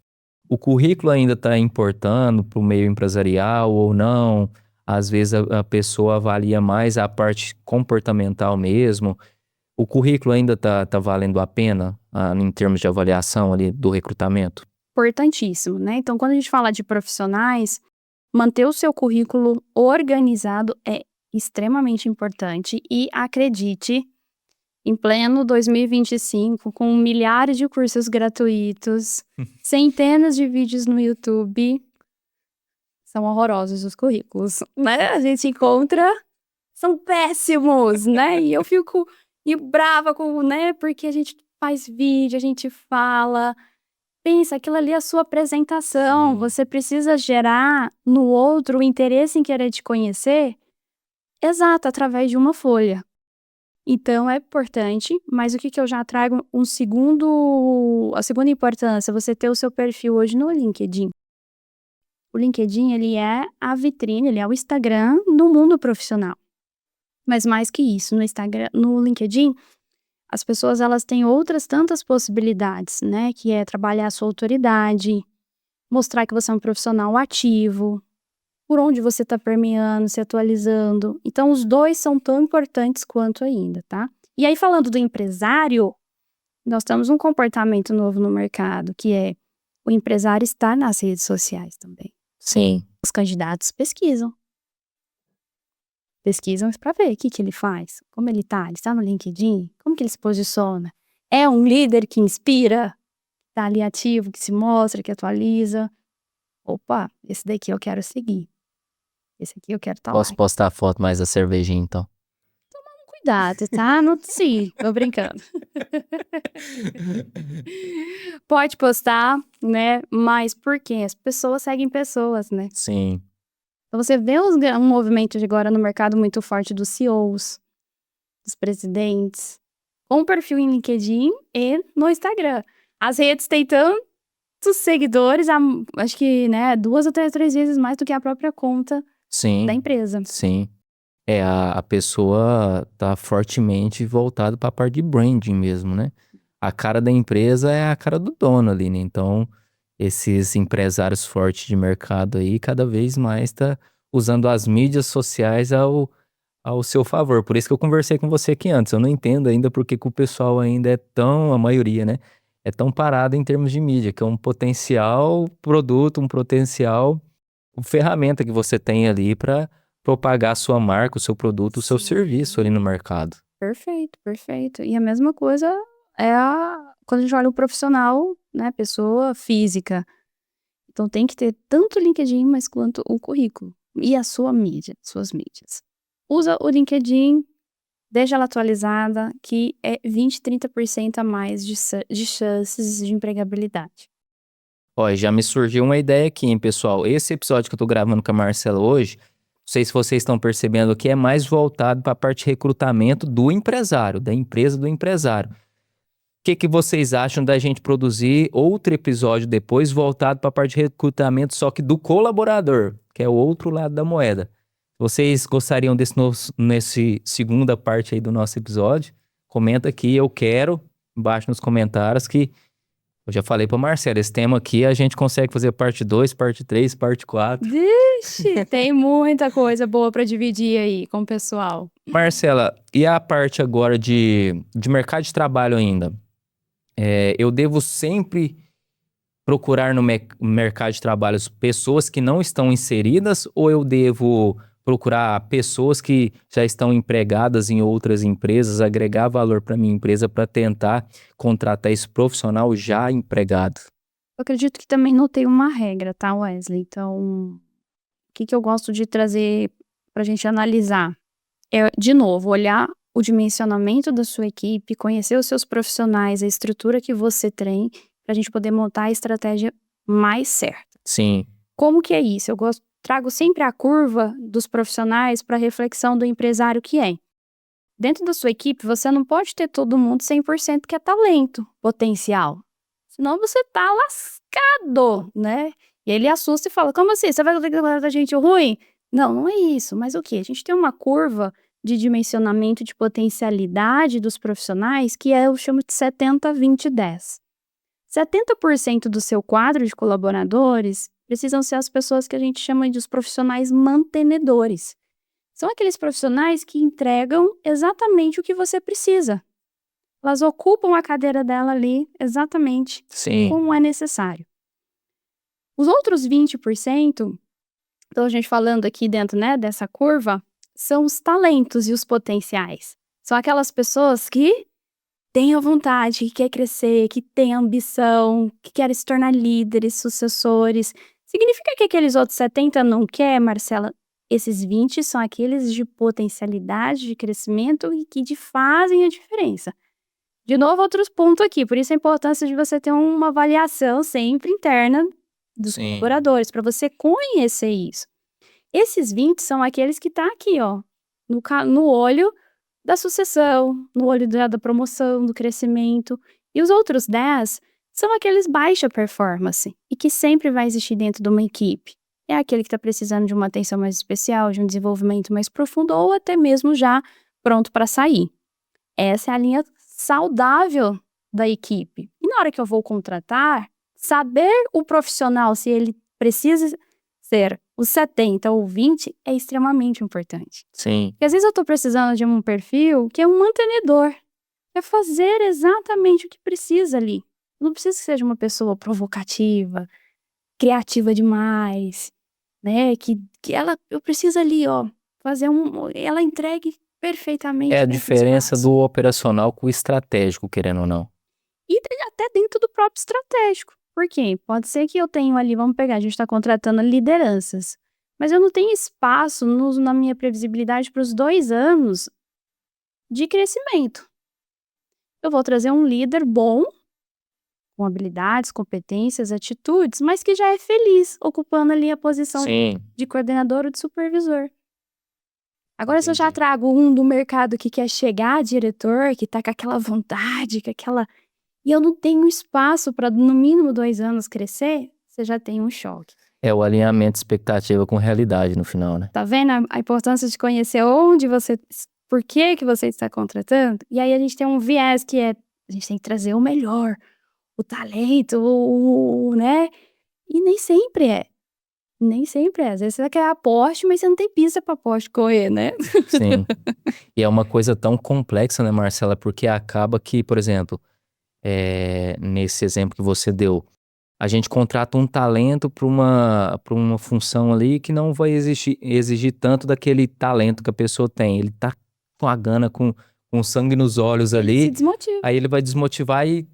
O currículo ainda está importando para o meio empresarial ou não? Às vezes a pessoa avalia mais a parte comportamental mesmo. O currículo ainda tá valendo a pena em termos de avaliação ali do recrutamento? Importantíssimo, né? Então, quando a gente fala de profissionais, manter o seu currículo organizado é extremamente importante e acredite, em pleno 2025, com milhares de cursos gratuitos, centenas de vídeos no YouTube, são horrorosos os currículos, né? A gente encontra, são péssimos, né? E eu fico brava com, né? Porque a gente faz vídeo, a gente fala, pensa, aquilo ali é a sua apresentação, Sim. você precisa gerar no outro o interesse em querer te conhecer, exato, através de uma folha. Então é importante, mas o que eu já trago a segunda importância, você ter o seu perfil hoje no LinkedIn. O LinkedIn, ele é a vitrine, ele é o Instagram do mundo profissional. Mas mais que isso, no LinkedIn, as pessoas elas têm outras tantas possibilidades, né? Que é trabalhar a sua autoridade, mostrar que você é um profissional ativo, por onde você está permeando, se atualizando. Então, os dois são tão importantes quanto ainda, tá? E aí, falando do empresário, nós temos um comportamento novo no mercado, que é o empresário estar nas redes sociais também. Sim. Os candidatos pesquisam. Pesquisam para ver o que ele faz, como ele está no LinkedIn, como que ele se posiciona. É um líder que inspira, tá ali ativo, que se mostra, que atualiza. Opa, esse daqui eu quero seguir. Esse aqui eu quero estar lá. Posso postar a foto mais da cervejinha, então? Cuidado, tá? Não, sim, tô brincando. Pode postar, né? Mas por quê? As pessoas seguem pessoas, né? Sim. Então você vê um movimento de agora no mercado muito forte dos CEOs, dos presidentes, com perfil em LinkedIn e no Instagram. As redes têm tantos seguidores, acho que, né, 2 ou 3 vezes mais do que a própria conta da empresa. Sim. A pessoa tá fortemente voltada para a parte de branding mesmo, né? A cara da empresa é a cara do dono ali, né? Então, esses empresários fortes de mercado aí, cada vez mais tá usando as mídias sociais ao seu favor. Por isso que eu conversei com você aqui antes. Eu não entendo ainda porque que o pessoal ainda é tão, a maioria, né? É tão parado em termos de mídia, que é um potencial produto, um potencial ferramenta que você tem ali para propagar a sua marca, o seu produto, o seu serviço ali no mercado. Perfeito, perfeito. E a mesma coisa é quando a gente olha o profissional, né, pessoa física. Então tem que ter tanto o LinkedIn, mas quanto o currículo. E a sua mídia, suas mídias. Usa o LinkedIn, deixa ela atualizada, que é 20, 30% a mais de chances de empregabilidade. Ó, já me surgiu uma ideia aqui, hein, pessoal. Esse episódio que eu tô gravando com a Marcela hoje, não sei se vocês estão percebendo aqui, é mais voltado para a parte de recrutamento do empresário, da empresa do empresário. O que vocês acham da gente produzir outro episódio depois voltado para a parte de recrutamento, só que do colaborador, que é o outro lado da moeda? Vocês gostariam nesse segunda parte aí do nosso episódio? Comenta aqui, eu quero, embaixo nos comentários, que eu já falei para Marcela, esse tema aqui a gente consegue fazer parte 2, parte 3, parte 4. Vixe, tem muita coisa boa para dividir aí com o pessoal. Marcela, e a parte agora de mercado de trabalho ainda? Eu devo sempre procurar no mercado de trabalho pessoas que não estão inseridas ou eu devo procurar pessoas que já estão empregadas em outras empresas, agregar valor para minha empresa para tentar contratar esse profissional já empregado? Eu acredito que também não tem uma regra, tá, Wesley? Então, o que eu gosto de trazer para a gente analisar? É, de novo, olhar o dimensionamento da sua equipe, conhecer os seus profissionais, a estrutura que você tem, para a gente poder montar a estratégia mais certa. Sim. Como que é isso? Trago sempre a curva dos profissionais para a reflexão do empresário que é. Dentro da sua equipe, você não pode ter todo mundo 100% que é talento, potencial. Senão você tá lascado, né? E ele assusta e fala, como assim? Você vai contratar gente ruim? Não, não é isso. Mas o quê? A gente tem uma curva de dimensionamento de potencialidade dos profissionais que eu chamo de 70-20-10. 70% do seu quadro de colaboradores precisam ser as pessoas que a gente chama de os profissionais mantenedores. São aqueles profissionais que entregam exatamente o que você precisa. Elas ocupam a cadeira dela ali exatamente como é necessário. Os outros 20%, então a gente falando aqui dentro, né, dessa curva, são os talentos e os potenciais. São aquelas pessoas que têm a vontade, que quer crescer, que têm ambição, que querem se tornar líderes, sucessores. Significa que aqueles outros 70 não quer, Marcela? Esses 20 são aqueles de potencialidade, de crescimento e que fazem a diferença. De novo, outros pontos aqui. Por isso a importância de você ter uma avaliação sempre interna dos colaboradores, para você conhecer isso. Esses 20 são aqueles que estão aqui, ó, no olho da sucessão, no olho da promoção, do crescimento. E os outros 10 são aqueles baixa performance e que sempre vai existir dentro de uma equipe. É aquele que está precisando de uma atenção mais especial, de um desenvolvimento mais profundo ou até mesmo já pronto para sair. Essa é a linha saudável da equipe. E na hora que eu vou contratar, saber o profissional, se ele precisa ser os 70 ou 20, é extremamente importante. Sim. Porque às vezes eu estou precisando de um perfil que é um mantenedor. É fazer exatamente o que precisa ali. Não precisa que seja uma pessoa provocativa, criativa demais, né? Que eu preciso ali, ó, ela entregue perfeitamente. É a diferença do operacional com o estratégico, querendo ou não. E até dentro do próprio estratégico. Por quê? Pode ser que eu tenho ali, vamos pegar, a gente está contratando lideranças, mas eu não tenho espaço na minha previsibilidade para os 2 anos de crescimento. Eu vou trazer um líder bom, com habilidades, competências, atitudes, mas que já é feliz, ocupando ali a posição de coordenador ou de supervisor. Agora, se eu já trago um do mercado que quer chegar diretor, que tá com aquela vontade, e eu não tenho espaço para no mínimo 2 anos crescer, você já tem um choque. É o alinhamento de expectativa com realidade no final, né? Tá vendo a importância de conhecer por que você está contratando? E aí a gente tem um viés que a gente tem que trazer o melhor, o talento, né? E nem sempre é. Nem sempre é. Às vezes você quer aposte, mas você não tem pista para aposte correr, né? Sim. E é uma coisa tão complexa, né, Marcela? Porque acaba que, por exemplo, nesse exemplo que você deu, a gente contrata um talento para uma função ali que não vai exigir tanto daquele talento que a pessoa tem. Ele tá com a gana, com sangue nos olhos ali. Se desmotiva. Aí ele vai desmotivar e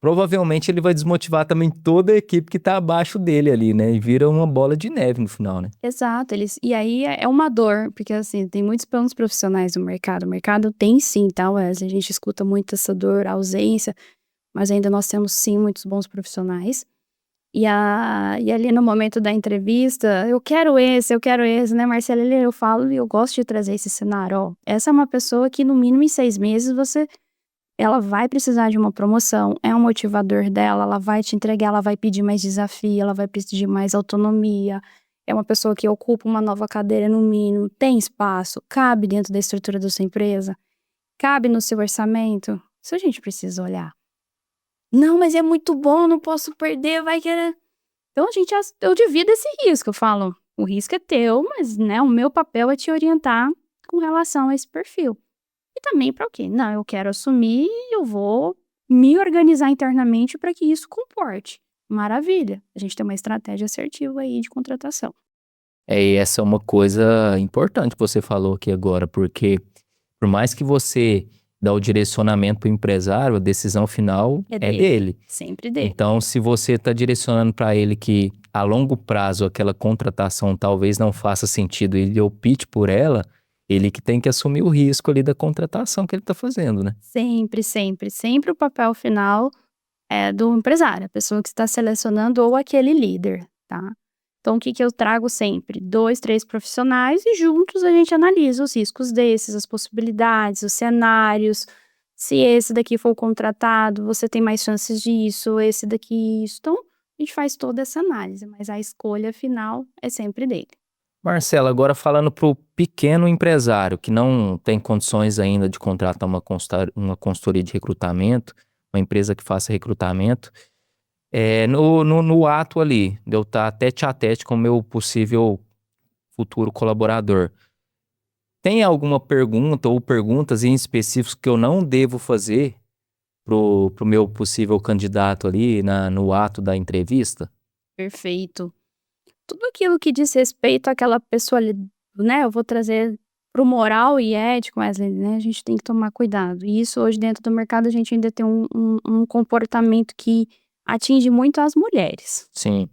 provavelmente ele vai desmotivar também toda a equipe que tá abaixo dele ali, né? E vira uma bola de neve no final, né? Exato, e aí é uma dor, porque assim, tem muitos planos profissionais no mercado. O mercado tem sim, tá, Wesley? A gente escuta muito essa dor, a ausência, mas ainda nós temos sim muitos bons profissionais. E ali no momento da entrevista, eu quero esse, né, Marcela? Eu falo e eu gosto de trazer esse cenário, ó. Essa é uma pessoa que no mínimo em 6 meses ela vai precisar de uma promoção, é um motivador dela, ela vai te entregar, ela vai pedir mais desafio, ela vai pedir mais autonomia. É uma pessoa que ocupa uma nova cadeira no mínimo, tem espaço, cabe dentro da estrutura da sua empresa, cabe no seu orçamento. Isso a gente precisa olhar. Não, mas é muito bom, não posso perder, vai que... Então eu divido esse risco, eu falo, o risco é teu, mas né, o meu papel é te orientar com relação a esse perfil. E também para o quê? Não, eu quero assumir e eu vou me organizar internamente para que isso comporte. Maravilha, a gente tem uma estratégia assertiva aí de contratação. E essa é uma coisa importante que você falou aqui agora, porque por mais que você dá o direcionamento para o empresário, a decisão final é dele. Sempre dele. Então, se você está direcionando para ele que a longo prazo aquela contratação talvez não faça sentido e ele opte por ela, ele que tem que assumir o risco ali da contratação que ele está fazendo, né? Sempre, sempre. Sempre o papel final é do empresário, a pessoa que está selecionando ou aquele líder, tá? Então, o que eu trago sempre? 2, 3 profissionais e juntos a gente analisa os riscos desses, as possibilidades, os cenários. Se esse daqui for contratado, você tem mais chances disso, esse daqui isso. Então, a gente faz toda essa análise, mas a escolha final é sempre dele. Marcela, agora falando para o pequeno empresário que não tem condições ainda de contratar uma consultoria de recrutamento, uma empresa que faça recrutamento, no ato ali, de eu estar tete a tete com o meu possível futuro colaborador, tem alguma pergunta ou perguntas em específicos que eu não devo fazer pro meu possível candidato ali no ato da entrevista? Perfeito. Tudo aquilo que diz respeito àquela pessoa, né, eu vou trazer pro moral e ético, Wesley, né, a gente tem que tomar cuidado. E isso hoje dentro do mercado a gente ainda tem um comportamento que atinge muito as mulheres, Sim.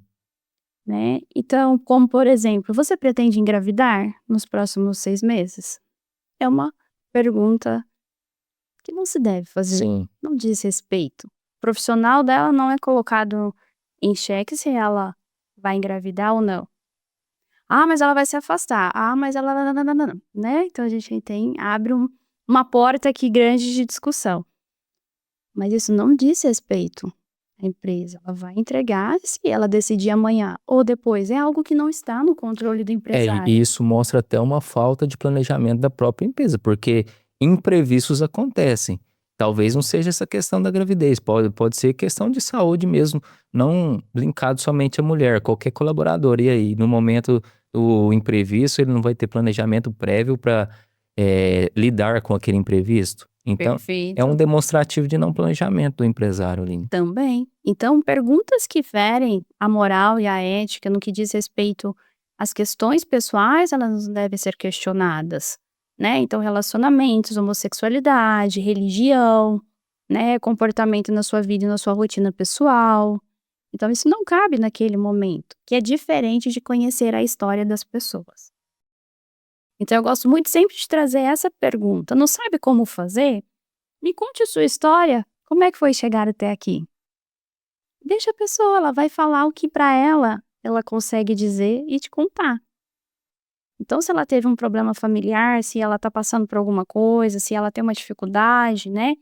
né. Então, como por exemplo, você pretende engravidar nos próximos 6 meses? É uma pergunta que não se deve fazer, Sim. não diz respeito. O profissional dela não é colocado em xeque se ela vai engravidar ou não. Ah, mas ela vai se afastar. Ah, mas ela né, então a gente abre uma porta aqui grande de discussão. Mas isso não diz respeito à empresa, ela vai entregar se ela decidir amanhã ou depois, é algo que não está no controle do empresário. E isso mostra até uma falta de planejamento da própria empresa, porque imprevistos acontecem. Talvez não seja essa questão da gravidez, pode ser questão de saúde mesmo, não linkado somente à mulher, qualquer colaborador. E aí, no momento do imprevisto, ele não vai ter planejamento prévio para lidar com aquele imprevisto. Então, é um Perfeito. demonstrativo de não planejamento do empresário ali. Também. Então, perguntas que ferem a moral e a ética no que diz respeito às questões pessoais, elas não devem ser questionadas, né? Então, relacionamentos, homossexualidade, religião, né? Comportamento na sua vida e na sua rotina pessoal. Então, isso não cabe naquele momento, que é diferente de conhecer a história das pessoas. Então, eu gosto muito sempre de trazer essa pergunta. Não sabe como fazer? Me conte a sua história. Como é que foi chegar até aqui? Deixa a pessoa, ela vai falar o que para ela consegue dizer e te contar. Então, se ela teve um problema familiar, se ela tá passando por alguma coisa, se ela tem uma dificuldade, né?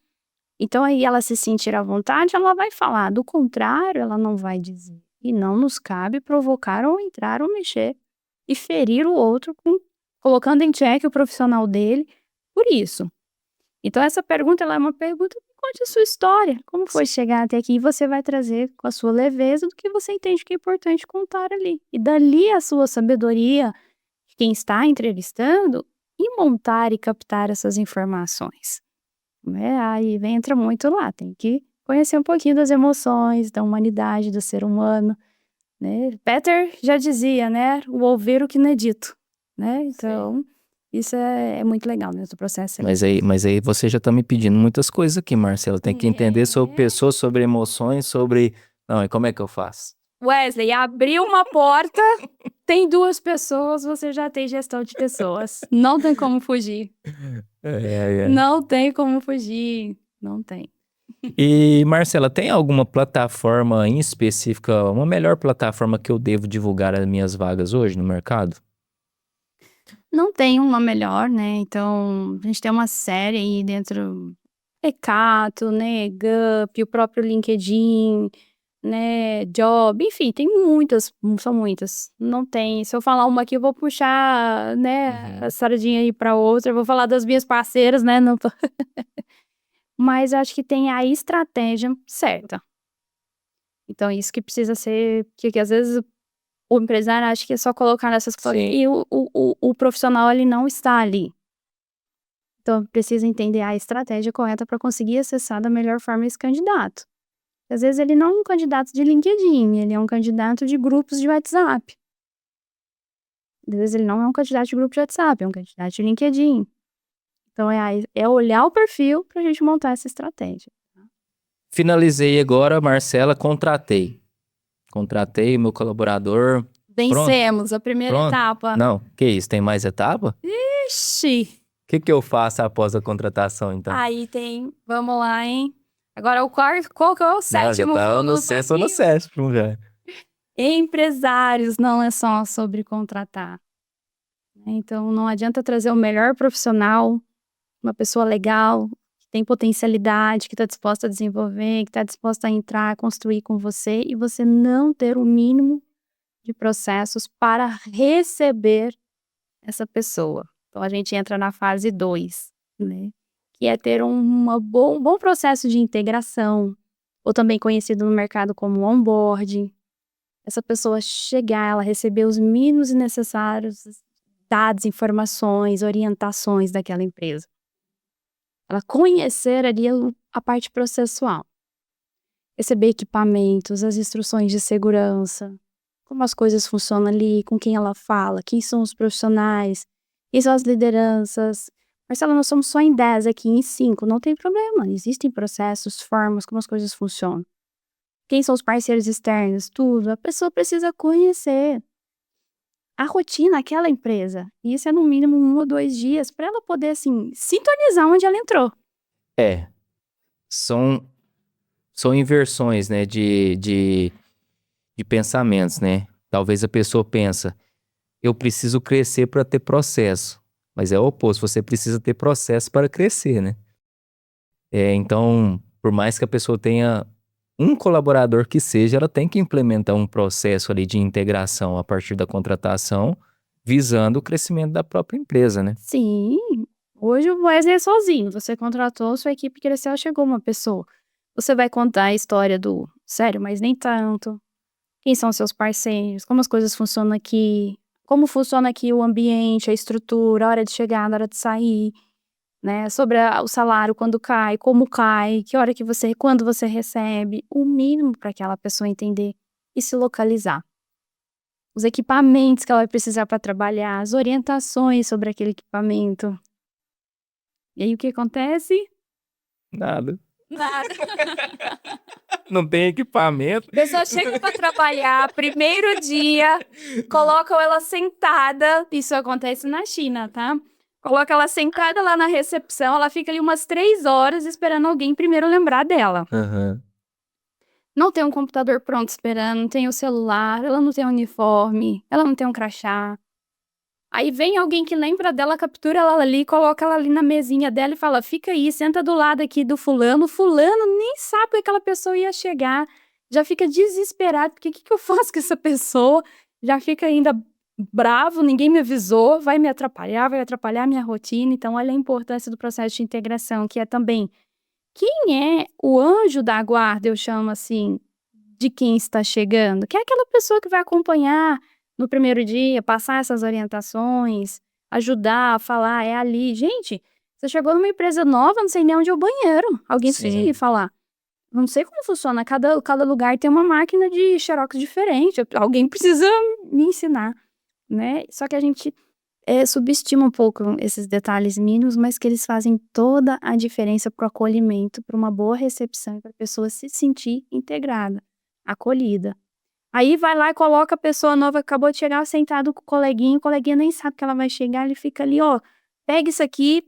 Então, aí ela se sentir à vontade, ela vai falar. Do contrário, ela não vai dizer. E não nos cabe provocar ou entrar ou mexer e ferir o outro, colocando em xeque o profissional dele por isso. Então, essa pergunta ela é uma pergunta que conte a sua história. Como foi chegar até aqui? E você vai trazer com a sua leveza do que você entende que é importante contar ali. E dali a sua sabedoria, de quem está entrevistando, e montar e captar essas informações. Aí entra muito lá, tem que conhecer um pouquinho das emoções, da humanidade do ser humano, né? Peter já dizia, né? O ouvir o que não é dito, né? Então, Isso é muito legal dentro do processo. Mas aí você já tá me pedindo muitas coisas aqui, Marcela. Tem que entender sobre pessoas, sobre emoções, sobre... Não, e como é que eu faço? Wesley, abriu uma porta, tem 2 pessoas, você já tem gestão de pessoas. Não tem como fugir. Não tem como fugir. Não tem. E, Marcela, tem alguma plataforma em específica, uma melhor plataforma que eu devo divulgar as minhas vagas hoje no mercado? Não tem uma melhor, né? Então, a gente tem uma série aí dentro, Ecato, né? Gup, o próprio LinkedIn, né? Job, enfim, tem muitas, são muitas. Não tem, se eu falar uma aqui, eu vou puxar, né, a sardinha aí pra outra, eu vou falar das minhas parceiras, né? Não tô... Mas acho que tem a estratégia certa. Então, isso que precisa ser, que às vezes o empresário acha que é só colocar nessas coisas. Sim. E o profissional, ele não está ali. Então, precisa entender a estratégia correta para conseguir acessar da melhor forma esse candidato. Às vezes, ele não é um candidato de LinkedIn, ele é um candidato de grupos de WhatsApp. Às vezes, ele não é um candidato de grupo de WhatsApp, é um candidato de LinkedIn. Então, é olhar o perfil para a gente montar essa estratégia. Finalizei agora, Marcela, contratei. Contratei meu colaborador. Vencemos a primeira Pronto. etapa. Não, que isso, tem mais etapa? Ixi! O que eu faço após a contratação, então? Aí tem, vamos lá, hein? Agora, qual que é o sétimo? Não, já tá no sexto ou no sétimo já. Empresários não é só sobre contratar. Então, não adianta trazer o melhor profissional, uma pessoa legal, que tem potencialidade, que está disposta a desenvolver, que está disposta a entrar, construir com você, e você não ter o mínimo de processos para receber essa pessoa. Então, a gente entra na fase 2, né? Que é ter um bom processo de integração, ou também conhecido no mercado como onboarding. Essa pessoa chegar, ela receber os mínimos e necessários dados, informações, orientações daquela empresa. Ela conhecer ali a parte processual. Receber equipamentos, as instruções de segurança, como as coisas funcionam ali, com quem ela fala, quem são os profissionais, quem são as lideranças. Marcela, nós somos só em 10 aqui, em 5, não tem problema. Existem processos, formas, como as coisas funcionam. Quem são os parceiros externos, tudo. A pessoa precisa conhecer a rotina daquela empresa. E isso é no mínimo 1 ou 2 dias para ela poder, assim, sintonizar onde ela entrou. São inversões, né, de pensamentos, né? Talvez a pessoa pensa, eu preciso crescer para ter processo. Mas é o oposto, você precisa ter processo para crescer, né? Então, por mais que a pessoa tenha um colaborador que seja, ela tem que implementar um processo ali de integração a partir da contratação, visando o crescimento da própria empresa, né? Sim, hoje o Wesley é sozinho. Você contratou, sua equipe cresceu, chegou uma pessoa. Você vai contar a história do sério, mas nem tanto. Quem são seus parceiros, como as coisas funcionam aqui, como funciona aqui o ambiente, a estrutura, a hora de chegar, a hora de sair, né? Sobre o salário, quando cai, como cai, que hora que você, quando você recebe, o mínimo para aquela pessoa entender e se localizar. Os equipamentos que ela vai precisar para trabalhar, as orientações sobre aquele equipamento. E aí o que acontece? Nada. Nada. Não tem equipamento. A pessoa chega para trabalhar, primeiro dia, colocam ela sentada, isso acontece na China, tá? Coloca ela sentada lá na recepção, ela fica ali umas 3 horas esperando alguém primeiro lembrar dela. Uhum. Não tem um computador pronto esperando, não tem o celular, ela não tem um uniforme, ela não tem um crachá. Aí vem alguém que lembra dela, captura ela ali, coloca ela ali na mesinha dela e fala, fica aí, senta do lado aqui do fulano. Fulano nem sabe que aquela pessoa ia chegar, já fica desesperado, porque o que eu faço com essa pessoa? Já fica ainda bravo, ninguém me avisou, vai atrapalhar a minha rotina. Então, olha a importância do processo de integração, que é também, quem é o anjo da guarda, eu chamo assim, de quem está chegando? Que é aquela pessoa que vai acompanhar no primeiro dia, passar essas orientações, ajudar a falar, é ali. Gente, você chegou numa empresa nova, não sei nem onde é o banheiro. Alguém precisa me falar. Não sei como funciona, cada lugar tem uma máquina de xerox diferente. Alguém precisa me ensinar, né? Só que a gente subestima um pouco esses detalhes mínimos, mas que eles fazem toda a diferença para o acolhimento, para uma boa recepção e para a pessoa se sentir integrada, acolhida. Aí vai lá e coloca a pessoa nova que acabou de chegar sentado com o coleguinha nem sabe que ela vai chegar, ele fica ali, ó, pega isso aqui,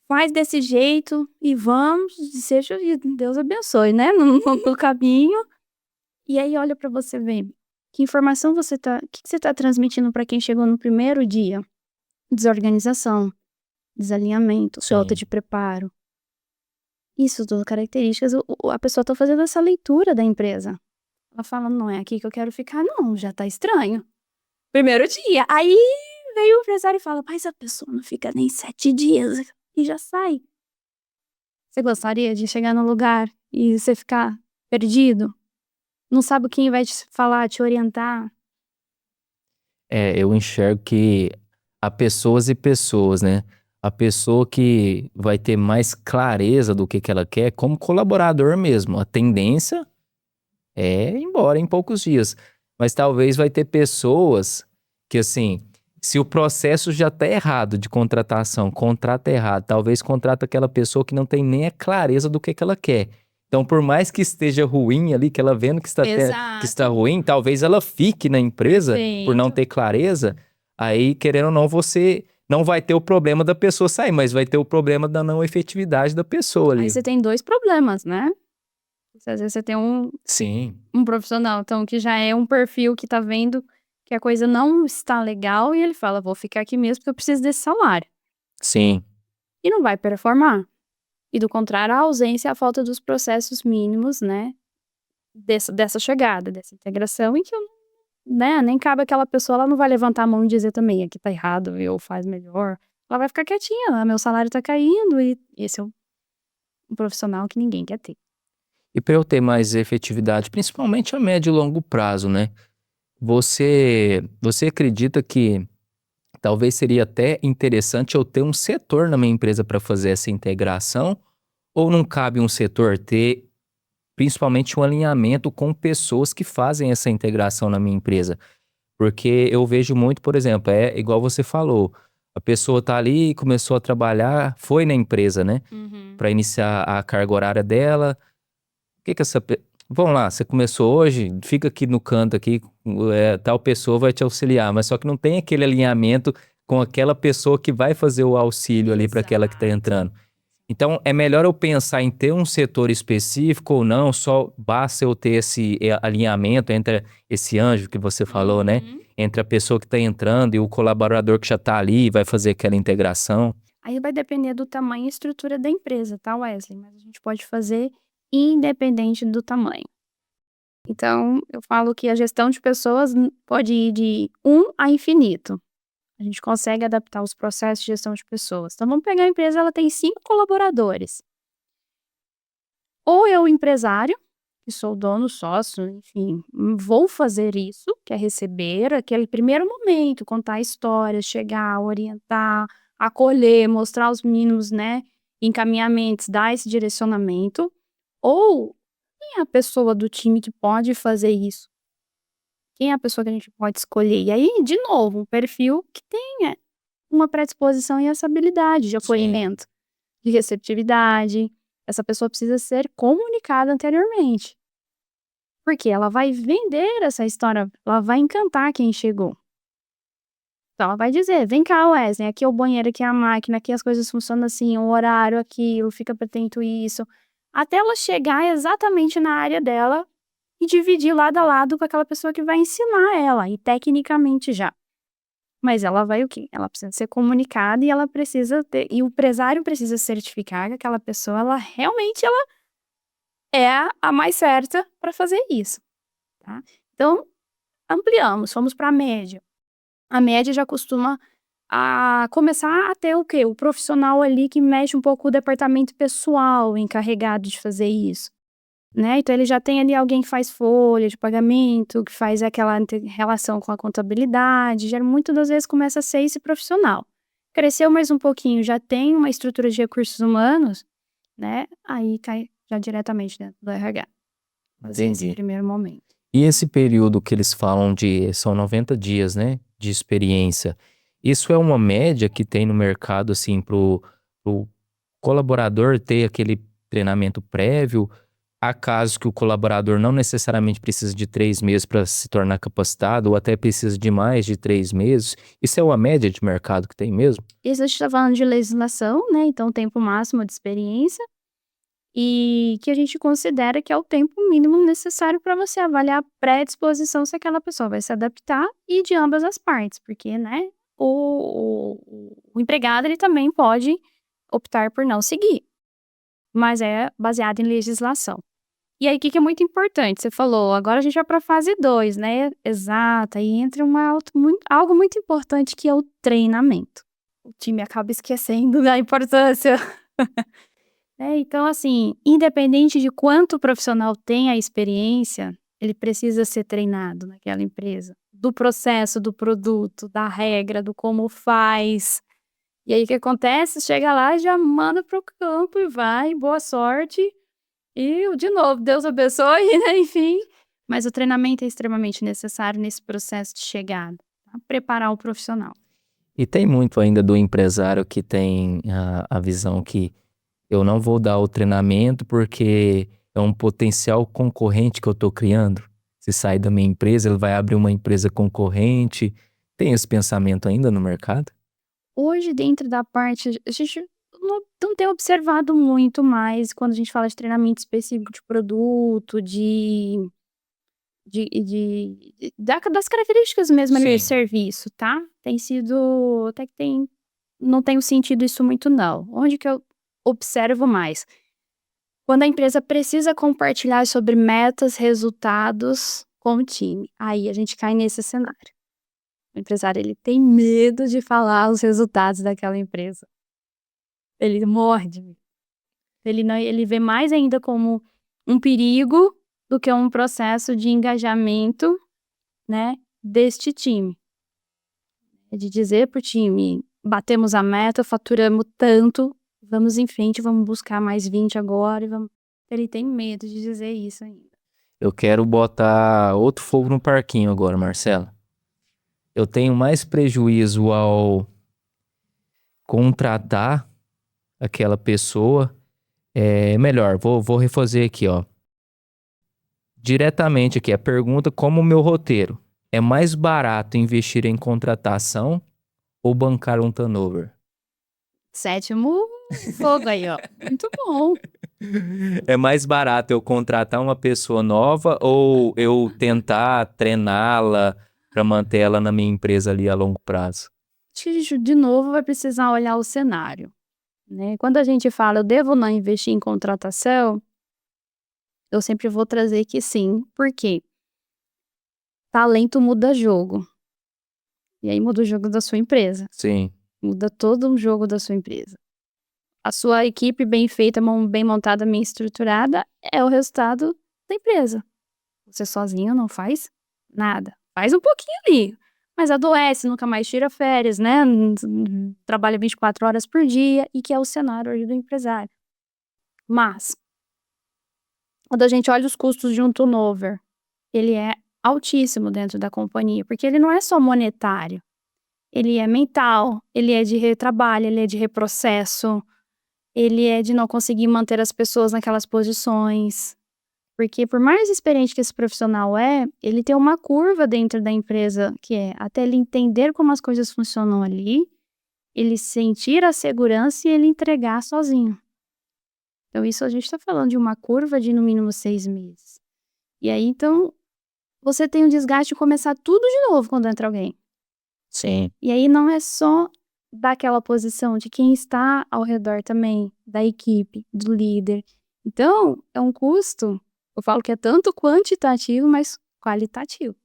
faz desse jeito e vamos, seja Deus abençoe, né, no caminho. E aí olha para você ver, que informação o que você tá transmitindo para quem chegou no primeiro dia? Desorganização, desalinhamento, falta Sim. de preparo. Isso tudo características, a pessoa tá fazendo essa leitura da empresa. Ela fala: "Não é aqui que eu quero ficar não, já tá estranho". Primeiro dia, aí veio o empresário e fala: "Mas a pessoa não fica nem 7 dias e já sai". Você gostaria de chegar num lugar e você ficar perdido? Não sabe quem vai te falar, te orientar? Eu enxergo que há pessoas e pessoas, né? A pessoa que vai ter mais clareza do que ela quer, como colaborador mesmo. A tendência é ir embora em poucos dias. Mas talvez vai ter pessoas que, assim, se o processo já tá errado de contratação, contrata errado, talvez contrata aquela pessoa que não tem nem a clareza do que ela quer. Então, por mais que esteja ruim ali, que ela vendo que está Exato. ruim, talvez ela fique na empresa por não Perfeito. ter clareza. Aí, querendo ou não, você não vai ter o problema da pessoa sair, mas vai ter o problema da não efetividade da pessoa Aí ali. você tem 2 problemas, né. Às vezes você tem Sim, um profissional, então, que já é um perfil que tá vendo que a coisa não está legal e ele fala: "Vou ficar aqui mesmo porque eu preciso desse salário", sim. e não vai performar. E do contrário, a ausência, a falta dos processos mínimos, né, dessa chegada, dessa integração em que eu né, nem cabe àquela pessoa, ela não vai levantar a mão e dizer também: "Aqui tá errado, eu faz melhor". Ela vai ficar quietinha: "Ah, meu salário tá caindo", e esse é um profissional que ninguém quer ter. E para eu ter mais efetividade, principalmente a médio e longo prazo, né? Você acredita que talvez seria até interessante eu ter um setor na minha empresa para fazer essa integração? Ou não cabe um setor ter principalmente um alinhamento com pessoas que fazem essa integração na minha empresa? Porque eu vejo muito, por exemplo, é igual você falou, a pessoa tá ali, começou a trabalhar, foi na empresa, né, Uhum. para iniciar a carga horária dela. O que que essa pe Vamos lá, você começou hoje, fica aqui no canto aqui, tal pessoa vai te auxiliar, mas só que não tem aquele alinhamento com aquela pessoa que vai fazer o auxílio ali para aquela que tá Exato. entrando. Então, é melhor eu pensar em ter um setor específico ou não, só basta eu ter esse, alinhamento entre esse anjo que você falou, né, Uhum. entre a pessoa que tá entrando e o colaborador que já tá ali e vai fazer aquela integração. Aí vai depender do tamanho e estrutura da empresa, tá, Wesley? Mas a gente pode fazer independente do tamanho. Então, eu falo que a gestão de pessoas pode ir de um a infinito. A gente consegue adaptar os processos de gestão de pessoas. Então, vamos pegar a empresa, ela tem 5 colaboradores. Ou eu, empresário, que sou dono, sócio, enfim, vou fazer isso, que é receber aquele primeiro momento, contar histórias, chegar, orientar, acolher, mostrar os mínimos, né, encaminhamentos, dar esse direcionamento. Ou quem é a pessoa do time que pode fazer isso? Quem é a pessoa que a gente pode escolher? E aí, de novo, um perfil que tenha uma predisposição e essa habilidade de Sim. acolhimento, de receptividade. Essa pessoa precisa ser comunicada anteriormente, porque ela vai vender essa história, ela vai encantar quem chegou. Então ela vai dizer: "Vem cá, Wesley, aqui é o banheiro, aqui é a máquina, aqui as coisas funcionam assim, o horário aquilo, fica atento isso", até ela chegar exatamente na área dela e dividir lado a lado com aquela pessoa que vai ensinar ela, e tecnicamente já. Mas ela vai o quê? Ela precisa ser comunicada e ela precisa ter e o empresário precisa certificar que aquela pessoa, ela realmente ela é a mais certa para fazer isso, tá. Então, ampliamos, fomos para a média. A média já costuma a começar a ter o quê? O profissional ali que mexe um pouco com o departamento pessoal encarregado de fazer isso, né. Então ele já tem ali alguém que faz folha de pagamento, que faz aquela relação com a contabilidade, já muitas das vezes começa a ser esse profissional. Cresceu mais um pouquinho, já tem uma estrutura de recursos humanos, né, aí cai já diretamente dentro do RH, fazer esse Entendi. primeiro momento. E esse período que eles falam de são 90 dias, né, de experiência, Isso é uma média que tem no mercado, assim, pro colaborador ter aquele treinamento prévio? Há casos que o colaborador não necessariamente precisa de 3 meses para se tornar capacitado ou até precisa de mais de 3 meses. Isso é uma média de mercado que tem mesmo? Isso a gente está falando de legislação, né? Então, tempo máximo de experiência e que a gente considera que é o tempo mínimo necessário para você avaliar a predisposição se aquela pessoa vai se adaptar e de ambas as partes, porque, né, o empregado ele também pode optar por não seguir, mas é baseado em legislação. E aí, o que é muito importante? Você falou, agora a gente vai para a fase 2, né? Exato, aí entra algo muito importante que é o treinamento. O time acaba esquecendo da importância. Então, assim, independente de quanto o profissional tem a experiência, ele precisa ser treinado naquela empresa. Do processo, do produto, da regra, do como faz. E aí, o que acontece? Chega lá e já manda para o campo e vai, boa sorte. E, de novo, Deus abençoe, né? Enfim. Mas o treinamento é extremamente necessário nesse processo de chegada, tá? Preparar o profissional. E tem muito ainda do empresário que tem a visão que eu não vou dar o treinamento porque é um potencial concorrente que eu estou criando. Se sair da minha empresa, ele vai abrir uma empresa concorrente. Tem esse pensamento ainda no mercado? Hoje, dentro da parte, a gente não tem observado muito mais quando a gente fala de treinamento específico de produto, das características mesmo ali do Sim. serviço, tá? Tem sido, até que não tenho sentido isso muito não. Onde que eu observo mais? Quando a empresa precisa compartilhar sobre metas, resultados com o time. Aí a gente cai nesse cenário. O empresário, ele tem medo de falar os resultados daquela empresa. Ele morre de medo. Ele vê mais ainda como um perigo do que um processo de engajamento, né, deste time. É de dizer pro time, batemos a meta, faturamos tanto, vamos em frente, vamos buscar mais 20 agora e vamos... Ele tem medo de dizer isso ainda. Eu quero botar outro fogo no parquinho agora, Marcela. Eu tenho mais prejuízo ao contratar aquela pessoa. Melhor, vou refazer aqui, ó. Diretamente aqui, a pergunta como o meu roteiro. É mais barato investir em contratação ou bancar um turnover? 7º fogo aí, ó. Muito bom. É mais barato eu contratar uma pessoa nova ou eu tentar treiná-la para manter ela na minha empresa ali a longo prazo? Acho que a gente, de novo, vai precisar olhar o cenário, né? Quando a gente fala, eu devo não investir em contratação, eu sempre vou trazer que sim. Por quê? Talento muda jogo. E aí muda o jogo da sua empresa. Sim. Muda todo o jogo da sua empresa. A sua equipe bem feita, bem montada, bem estruturada, é o resultado da empresa. Você sozinho não faz nada. Faz um pouquinho ali, mas adoece, nunca mais tira férias, né? Trabalha 24 horas por dia e que é o cenário hoje do empresário. Mas, quando a gente olha os custos de um turnover, ele é altíssimo dentro da companhia, porque ele não é só monetário. Ele é mental, ele é de retrabalho, ele é de reprocesso, ele é de não conseguir manter as pessoas naquelas posições. Porque por mais experiente que esse profissional ele tem uma curva dentro da empresa que é até ele entender como as coisas funcionam ali, ele sentir a segurança e ele entregar sozinho. Então isso a gente está falando de uma curva de no mínimo 6 meses. E aí então você tem o desgaste de começar tudo de novo quando entra alguém. Sim. E aí não é só daquela posição de quem está ao redor também, da equipe, do líder. Então, é um custo, eu falo que é tanto quantitativo, mas qualitativo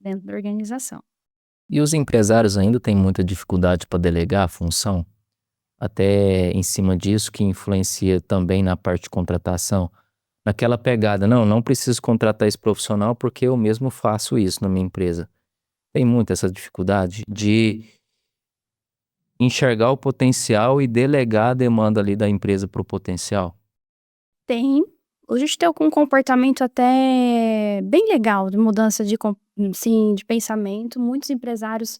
dentro da organização. E os empresários ainda têm muita dificuldade para delegar a função? Até em cima disso que influencia também na parte de contratação. Naquela pegada, não preciso contratar esse profissional porque eu mesmo faço isso na minha empresa. Tem muito essa dificuldade de enxergar o potencial e delegar a demanda ali da empresa para o potencial? Tem. Hoje a gente tem um comportamento até bem legal de mudança de pensamento. Muitos empresários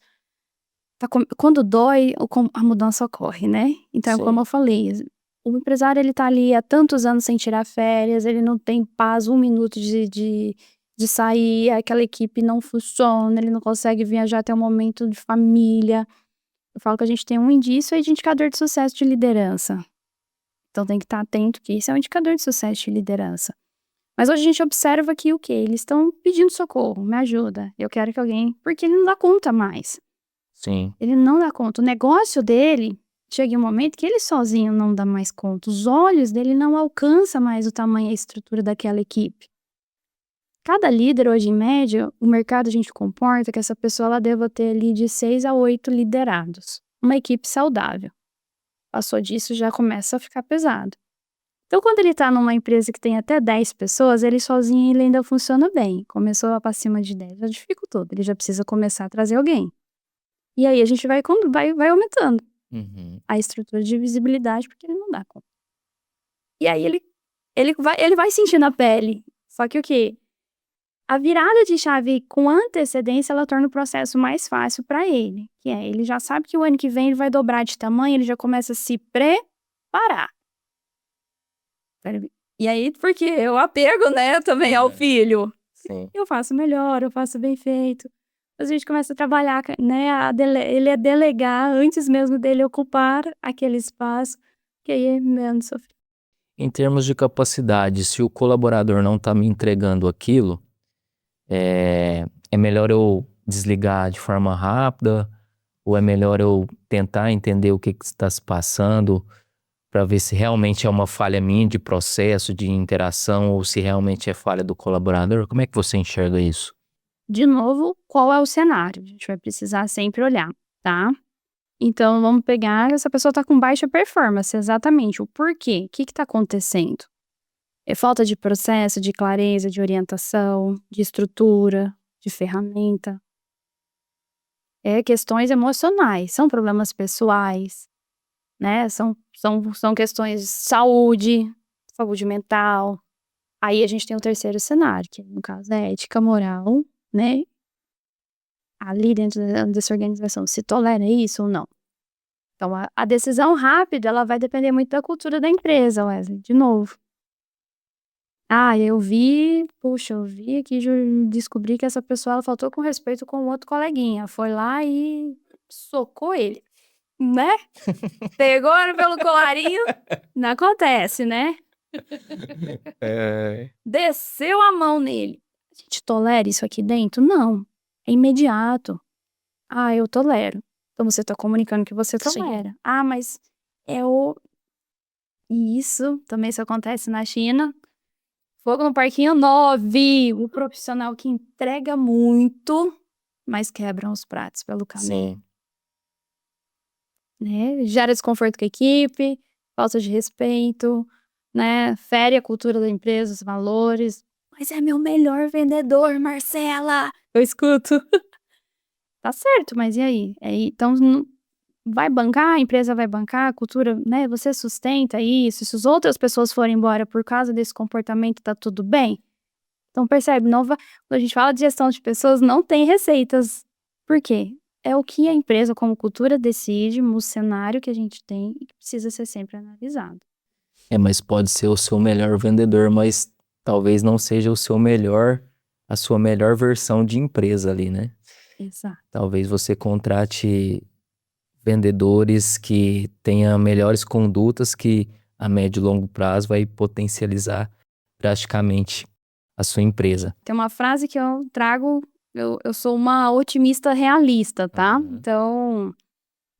quando dói, a mudança ocorre, né? Então, Sim. como eu falei, o empresário, ele tá ali há tantos anos sem tirar férias, ele não tem paz 1 minuto de sair, aquela equipe não funciona, ele não consegue viajar até um momento de família. Eu falo que a gente tem um indício aí de indicador de sucesso de liderança. Então tem que estar atento que isso é um indicador de sucesso de liderança. Mas hoje a gente observa que o quê? Eles estão pedindo socorro, me ajuda, eu quero que alguém... Porque ele não dá conta mais. Sim. Ele não dá conta. O negócio dele, chega em um momento que ele sozinho não dá mais conta. Os olhos dele não alcançam mais o tamanho e a estrutura daquela equipe. Cada líder hoje, em média, o mercado a gente comporta que essa pessoa ela deva ter ali de 6 a 8 liderados. Uma equipe saudável. Passou disso, já começa a ficar pesado. Então, quando ele tá numa empresa que tem até 10 pessoas, ele sozinho ele ainda funciona bem. Começou pra cima de 10, já dificultou. Ele já precisa começar a trazer alguém. E aí a gente vai aumentando a estrutura de visibilidade, porque ele não dá conta. E aí ele vai sentir na pele. Só que o quê? A virada de chave com antecedência, ela torna o processo mais fácil para ele. Que é, ele já sabe que o ano que vem ele vai dobrar de tamanho, ele já começa a se preparar. E aí, porque eu apego, né, também ao filho. Sim. Eu faço melhor, eu faço bem feito. A gente começa a trabalhar, né, ele é delegar antes mesmo dele ocupar aquele espaço, que aí é menos sofrido. Em termos de capacidade, se o colaborador não está me entregando aquilo, é melhor eu desligar de forma rápida ou é melhor eu tentar entender o que está se passando para ver se realmente é uma falha minha de processo, de interação ou se realmente é falha do colaborador? Como é que você enxerga isso? De novo, qual é o cenário? A gente vai precisar sempre olhar, tá? Então, vamos pegar, essa pessoa tá com baixa performance, exatamente. O porquê? O que que tá acontecendo? É falta de processo, de clareza, de orientação, de estrutura, de ferramenta. É questões emocionais, são problemas pessoais, né? São questões de saúde mental. Aí a gente tem o terceiro cenário, que no caso é ética, moral, né? Ali dentro dessa organização, se tolera isso ou não. Então, a decisão rápida, ela vai depender muito da cultura da empresa, Wesley, de novo. Eu vi aqui, descobri que essa pessoa, ela faltou com respeito com o outro coleguinha, foi lá e socou ele, né? Pegou pelo colarinho, não acontece, né? Desceu a mão nele. A gente tolera isso aqui dentro? Não, é imediato. Eu tolero. Então você tá comunicando que você Sim. tolera. Mas isso também isso acontece na China. Fogo no parquinho 9. O profissional que entrega muito, mas quebram os pratos pelo caminho. Sim. Né? Gera desconforto com a equipe, falta de respeito, né? Fere a cultura da empresa, os valores. Mas é meu melhor vendedor, Marcela! Eu escuto. Tá certo, mas e aí? Então, vai bancar, a empresa vai bancar, a cultura, né? Você sustenta isso. Se as outras pessoas forem embora por causa desse comportamento, tá tudo bem? Então, percebe? Quando a gente fala de gestão de pessoas, não tem receitas. Por quê? É o que a empresa, como cultura, decide, o cenário que a gente tem e que precisa ser sempre analisado. Mas pode ser o seu melhor vendedor, mas talvez não seja a sua melhor versão de empresa ali, né? Exato. Talvez você contrate vendedores que tenham melhores condutas que a médio e longo prazo vai potencializar drasticamente a sua empresa. Tem uma frase que eu trago, eu sou uma otimista realista, tá? Então,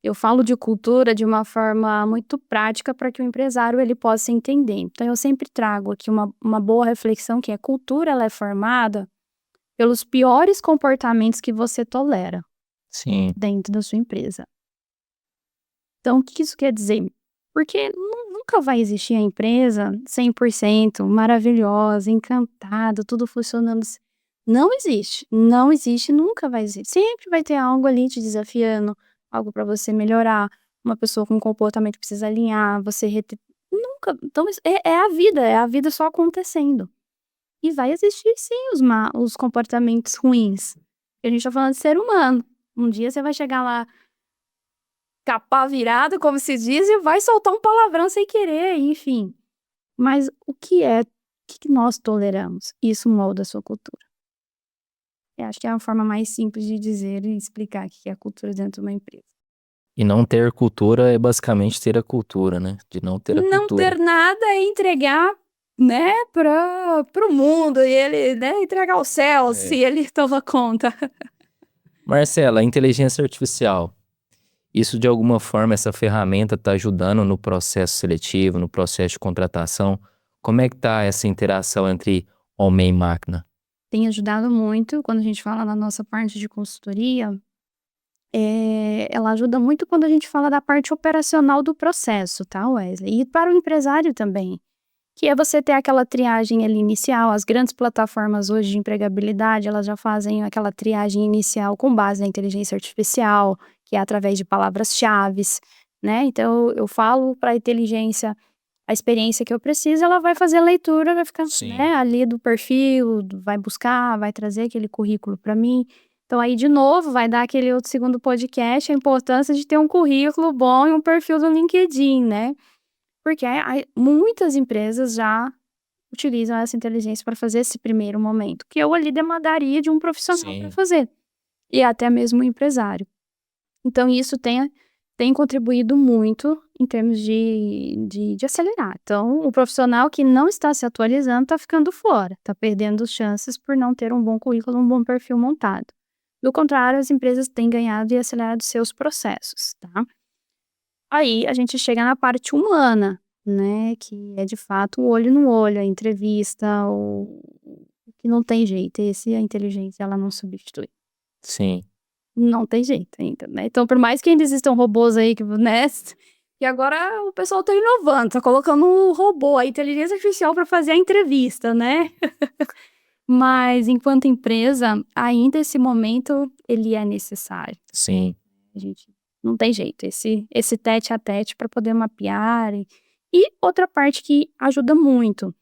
eu falo de cultura de uma forma muito prática para que o empresário ele possa entender. Então, eu sempre trago aqui uma boa reflexão que cultura ela é formada pelos piores comportamentos que você tolera. Sim. Dentro da sua empresa. Então, o que isso quer dizer? Porque nunca vai existir a empresa 100% maravilhosa, encantada, tudo funcionando. Não existe. Não existe, nunca vai existir. Sempre vai ter algo ali te desafiando, algo para você melhorar, uma pessoa com comportamento que precisa alinhar, você nunca. Então, é a vida só acontecendo. E vai existir sim os comportamentos ruins. A gente tá falando de ser humano. Um dia você vai chegar lá capa virada, como se diz, e vai soltar um palavrão sem querer, enfim. Mas o que nós toleramos? Isso molda a sua cultura. Eu acho que é a forma mais simples de dizer e explicar o que é a cultura dentro de uma empresa. E não ter cultura é basicamente ter a cultura, né? De não ter a Não cultura. ter nada é entregar, né, pro mundo, e ele, né, entregar ao céu, se ele toma conta. Marcela, a inteligência artificial, isso de alguma forma, essa ferramenta está ajudando no processo seletivo, no processo de contratação? Como é que tá essa interação entre homem e máquina? Tem ajudado muito quando a gente fala na nossa parte de consultoria. Ela ajuda muito quando a gente fala da parte operacional do processo, tá, Wesley? E para o empresário também, que é você ter aquela triagem ali inicial. As grandes plataformas hoje de empregabilidade, elas já fazem aquela triagem inicial com base na inteligência artificial, que é através de palavras-chaves, né? Então eu falo para a inteligência a experiência que eu preciso, ela vai fazer a leitura, vai ficar, né, ali do perfil, vai buscar, vai trazer aquele currículo para mim. Então aí, de novo, vai dar aquele outro segundo podcast, a importância de ter um currículo bom e um perfil do LinkedIn, né? Porque muitas empresas já utilizam essa inteligência para fazer esse primeiro momento, que eu ali demandaria de um profissional para fazer, e até mesmo um empresário. Então isso tem contribuído muito em termos de acelerar. Então, o profissional que não está se atualizando está ficando fora, está perdendo chances por não ter um bom currículo, um bom perfil montado. Do contrário, as empresas têm ganhado e acelerado seus processos, tá? Aí a gente chega na parte humana, né, que é de fato o olho no olho, a entrevista, o que não tem jeito, esse a inteligência ela não substitui. Sim. Não tem jeito ainda, né. Então por mais que ainda existam robôs aí que, né, e agora o pessoal tá inovando, tá colocando o robô, a inteligência artificial para fazer a entrevista, né. Mas enquanto empresa, ainda esse momento ele é necessário. Sim. A gente não tem jeito, esse tete a tete para poder mapear. E outra parte que ajuda muito,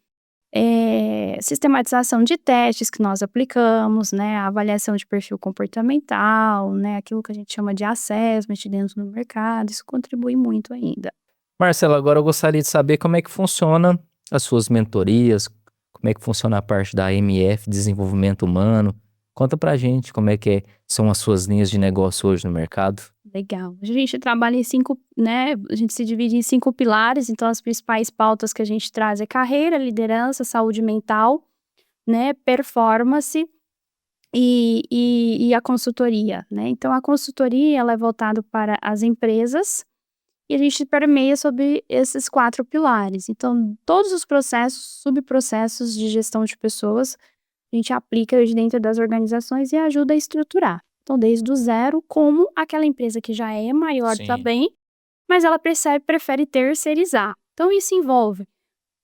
sistematização de testes que nós aplicamos, né, a avaliação de perfil comportamental, né, aquilo que a gente chama de assessment dentro do mercado, isso contribui muito ainda. Marcela, agora eu gostaria de saber como é que funciona as suas mentorias, como é que funciona a parte da MF, Desenvolvimento Humano. Conta pra gente como é que são as suas linhas de negócio hoje no mercado. Legal. A gente trabalha em 5, né, a gente se divide em 5 pilares, então as principais pautas que a gente traz é carreira, liderança, saúde mental, né, performance e a consultoria, né. Então a consultoria ela é voltado para as empresas, e a gente permeia sobre esses 4 pilares. Então todos os processos, subprocessos de gestão de pessoas, a gente aplica hoje dentro das organizações e ajuda a estruturar. Então, desde o zero, como aquela empresa que já é maior também, mas ela prefere terceirizar. Então, isso envolve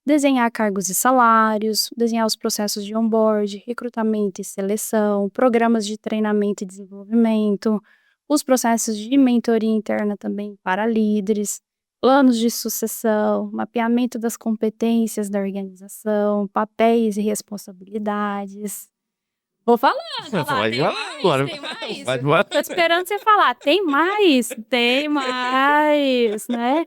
desenhar cargos e salários, desenhar os processos de onboard, recrutamento e seleção, programas de treinamento e desenvolvimento, os processos de mentoria interna também para líderes, planos de sucessão, mapeamento das competências da organização, papéis e responsabilidades. Vou falando, olha lá, Pode tem falar mais, agora. tem mais. Pode falar. Tô esperando você falar, tem mais, né?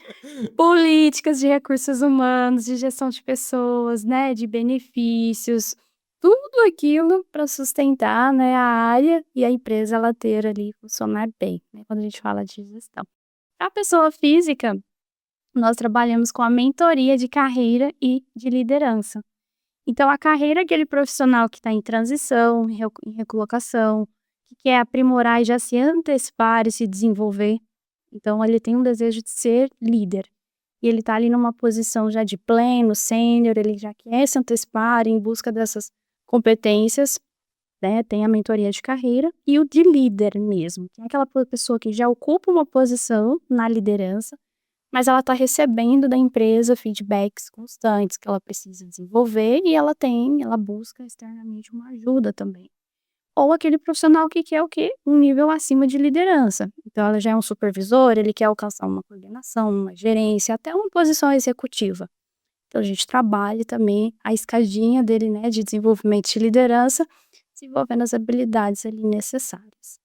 Políticas de recursos humanos, de gestão de pessoas, né, de benefícios, tudo aquilo para sustentar, né, a área e a empresa ela ter ali funcionar bem, né, quando a gente fala de gestão. A pessoa física, nós trabalhamos com a mentoria de carreira e de liderança. Então a carreira é aquele profissional que está em transição, em recolocação, que quer aprimorar e já se antecipar e se desenvolver. Então ele tem um desejo de ser líder. E ele está ali numa posição já de pleno, sênior, ele já quer se antecipar em busca dessas competências, né? Tem a mentoria de carreira e o de líder mesmo, que é aquela pessoa que já ocupa uma posição na liderança, mas ela está recebendo da empresa feedbacks constantes que ela precisa desenvolver e ela busca externamente uma ajuda também. Ou aquele profissional que quer o quê? Um nível acima de liderança. Então ela já é um supervisor, ele quer alcançar uma coordenação, uma gerência, até uma posição executiva. Então a gente trabalha também a escadinha dele, né, de desenvolvimento de liderança, desenvolvendo as habilidades ali necessárias.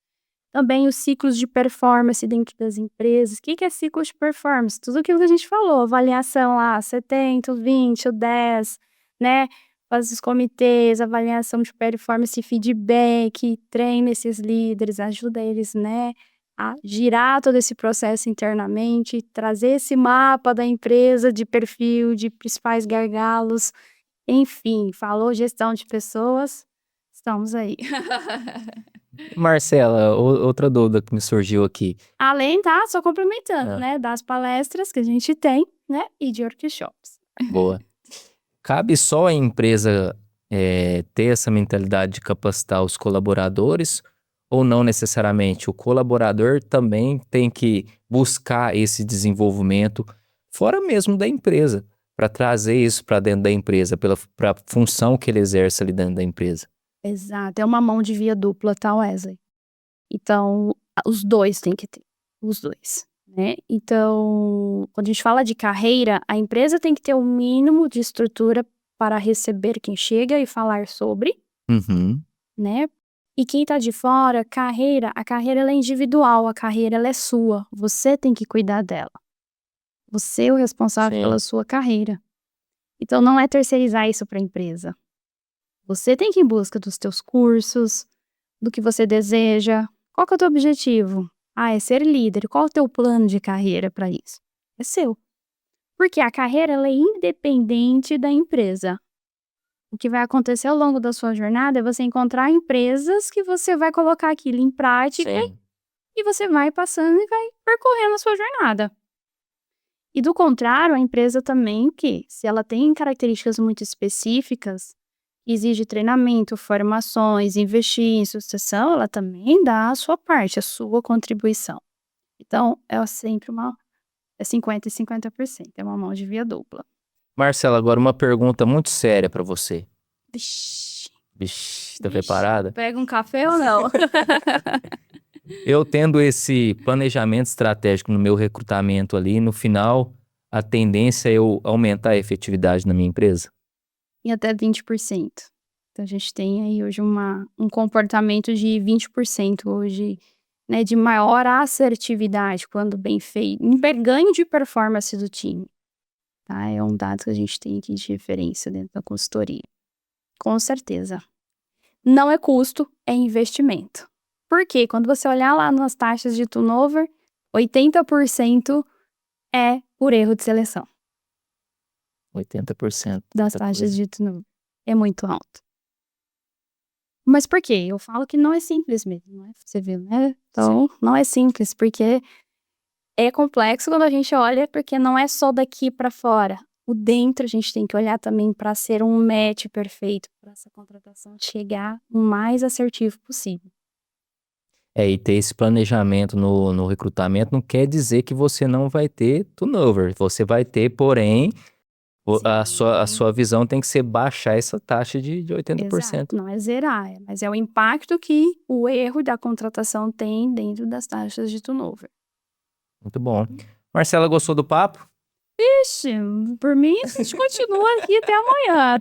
Também os ciclos de performance dentro das empresas. O que é ciclo de performance? Tudo aquilo que a gente falou, avaliação lá, 70, 20, o 10, né? Faz os comitês, avaliação de performance e feedback, treina esses líderes, ajuda eles, né, a girar todo esse processo internamente, trazer esse mapa da empresa de perfil, de principais gargalos, enfim, falou gestão de pessoas, estamos aí. Marcela, outra dúvida que me surgiu aqui. Além, tá, só complementando, Ah, né, das palestras que a gente tem, né, e de workshops. boa. Cabe só à empresa ter essa mentalidade de capacitar os colaboradores ou não necessariamente? O colaborador também tem que buscar esse desenvolvimento fora mesmo da empresa, para trazer isso para dentro da empresa, para a função que ele exerce ali dentro da empresa. Exato, é uma mão de via dupla, tá, Wesley? Então, os dois têm que ter, os dois, né? Então, quando a gente fala de carreira, a empresa tem que ter o mínimo de estrutura para receber quem chega e falar sobre, Uhum. né? E quem tá de fora, a carreira ela é individual, a carreira ela é sua, você tem que cuidar dela. Você é o responsável Sim. pela sua carreira. Então, não é terceirizar isso para a empresa. Você tem que ir em busca dos teus cursos, do que você deseja. Qual que é o teu objetivo? Ah, é ser líder. Qual é o teu plano de carreira para isso? É seu. Porque a carreira ela é independente da empresa. O que vai acontecer ao longo da sua jornada é você encontrar empresas que você vai colocar aquilo em prática Sim. e você vai passando e vai percorrendo a sua jornada. E do contrário, a empresa também, que se ela tem características muito específicas, exige treinamento, formações, investir em sucessão, ela também dá a sua parte, a sua contribuição. Então, é sempre é 50 e 50%, é uma mão de via dupla. Marcela, agora uma pergunta muito séria para você. Vixe, Vixe, tá preparada? pega um café ou não? Eu tendo esse planejamento estratégico no meu recrutamento ali, no final, a tendência é eu aumentar a efetividade na minha empresa? Em até 20%. Então, a gente tem aí hoje um comportamento de 20% hoje, né, de maior assertividade, quando bem feito, em ganho de performance do time. Tá? É um dado que a gente tem aqui de referência dentro da consultoria. Com certeza. Não é custo, é investimento. Por quê? Quando você olhar lá nas taxas de turnover, 80% é por erro de seleção 80%. das muita taxas coisa. de turnover. É muito alto. Mas por quê? Eu falo que não é simples mesmo, não é? Você viu, né? Então, não é simples, porque é complexo quando a gente olha, porque não é só daqui para fora. O dentro a gente tem que olhar também para ser um match perfeito, para essa contratação chegar o mais assertivo possível. E ter esse planejamento no recrutamento não quer dizer que você não vai ter turnover. Você vai ter, porém, a Sim. sua visão tem que ser baixar essa taxa de 80%. Exato, não é zerar, mas é o impacto que o erro da contratação tem dentro das taxas de turnover. Muito bom. Marcela, gostou do papo? Ixi, por mim a gente continua aqui até amanhã.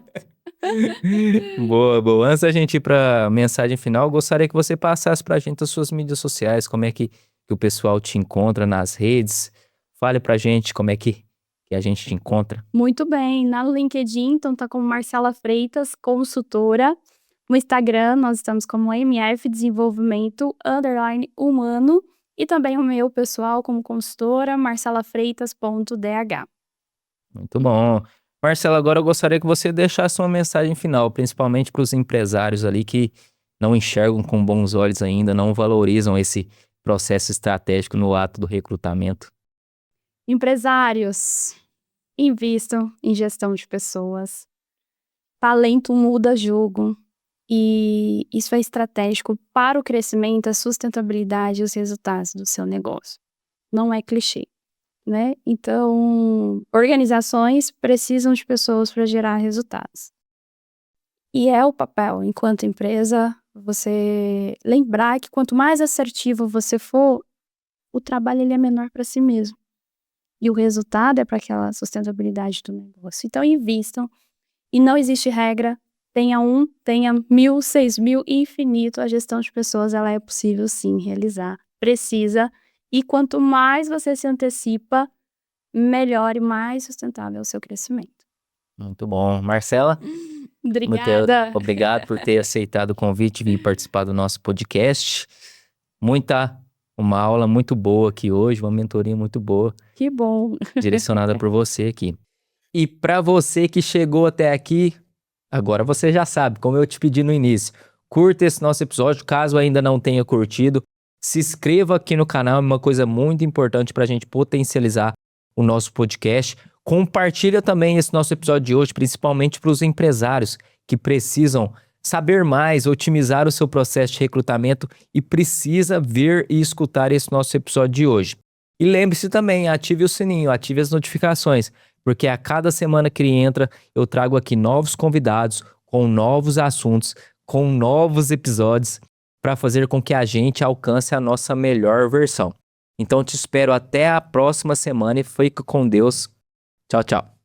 Boa, boa. Antes da gente ir para mensagem final, eu gostaria que você passasse para a gente as suas mídias sociais, como é que o pessoal te encontra nas redes. Fale para a gente como é que a gente te encontra. Muito bem, na LinkedIn, então tá como Marcela Freitas, consultora. No Instagram, nós estamos como MF Desenvolvimento _humano. E também o meu pessoal como consultora, marcelafreitas.dh. Muito bom. Marcela, agora eu gostaria que você deixasse uma mensagem final, principalmente para os empresários ali que não enxergam com bons olhos ainda, não valorizam esse processo estratégico no ato do recrutamento. Empresários, invistam em gestão de pessoas. Talento muda jogo. E isso é estratégico para o crescimento, a sustentabilidade e os resultados do seu negócio. Não é clichê, né? Então, organizações precisam de pessoas para gerar resultados. E é o papel, enquanto empresa, você lembrar que quanto mais assertivo você for, o trabalho ele é menor para si mesmo. E o resultado é para aquela sustentabilidade do negócio. Então, invistam. E não existe regra, tenha 1, tenha 1.000, 6.000, infinito, a gestão de pessoas ela é possível sim realizar, precisa, e quanto mais você se antecipa, melhor e mais sustentável é o seu crescimento. Muito bom. Marcela, Obrigada. obrigado por ter aceitado o convite e vir participar do nosso podcast. Uma aula muito boa aqui hoje, uma mentoria muito boa, Que bom. direcionada por você aqui. E para você que chegou até aqui, agora você já sabe, como eu te pedi no início, curta esse nosso episódio, caso ainda não tenha curtido, se inscreva aqui no canal, é uma coisa muito importante para a gente potencializar o nosso podcast. Compartilha também esse nosso episódio de hoje, principalmente para os empresários que precisam saber mais, otimizar o seu processo de recrutamento e precisa ver e escutar esse nosso episódio de hoje. E lembre-se também, ative o sininho, ative as notificações, porque a cada semana que entra, eu trago aqui novos convidados, com novos assuntos, com novos episódios, para fazer com que a gente alcance a nossa melhor versão. Então te espero até a próxima semana e fique com Deus. Tchau, tchau.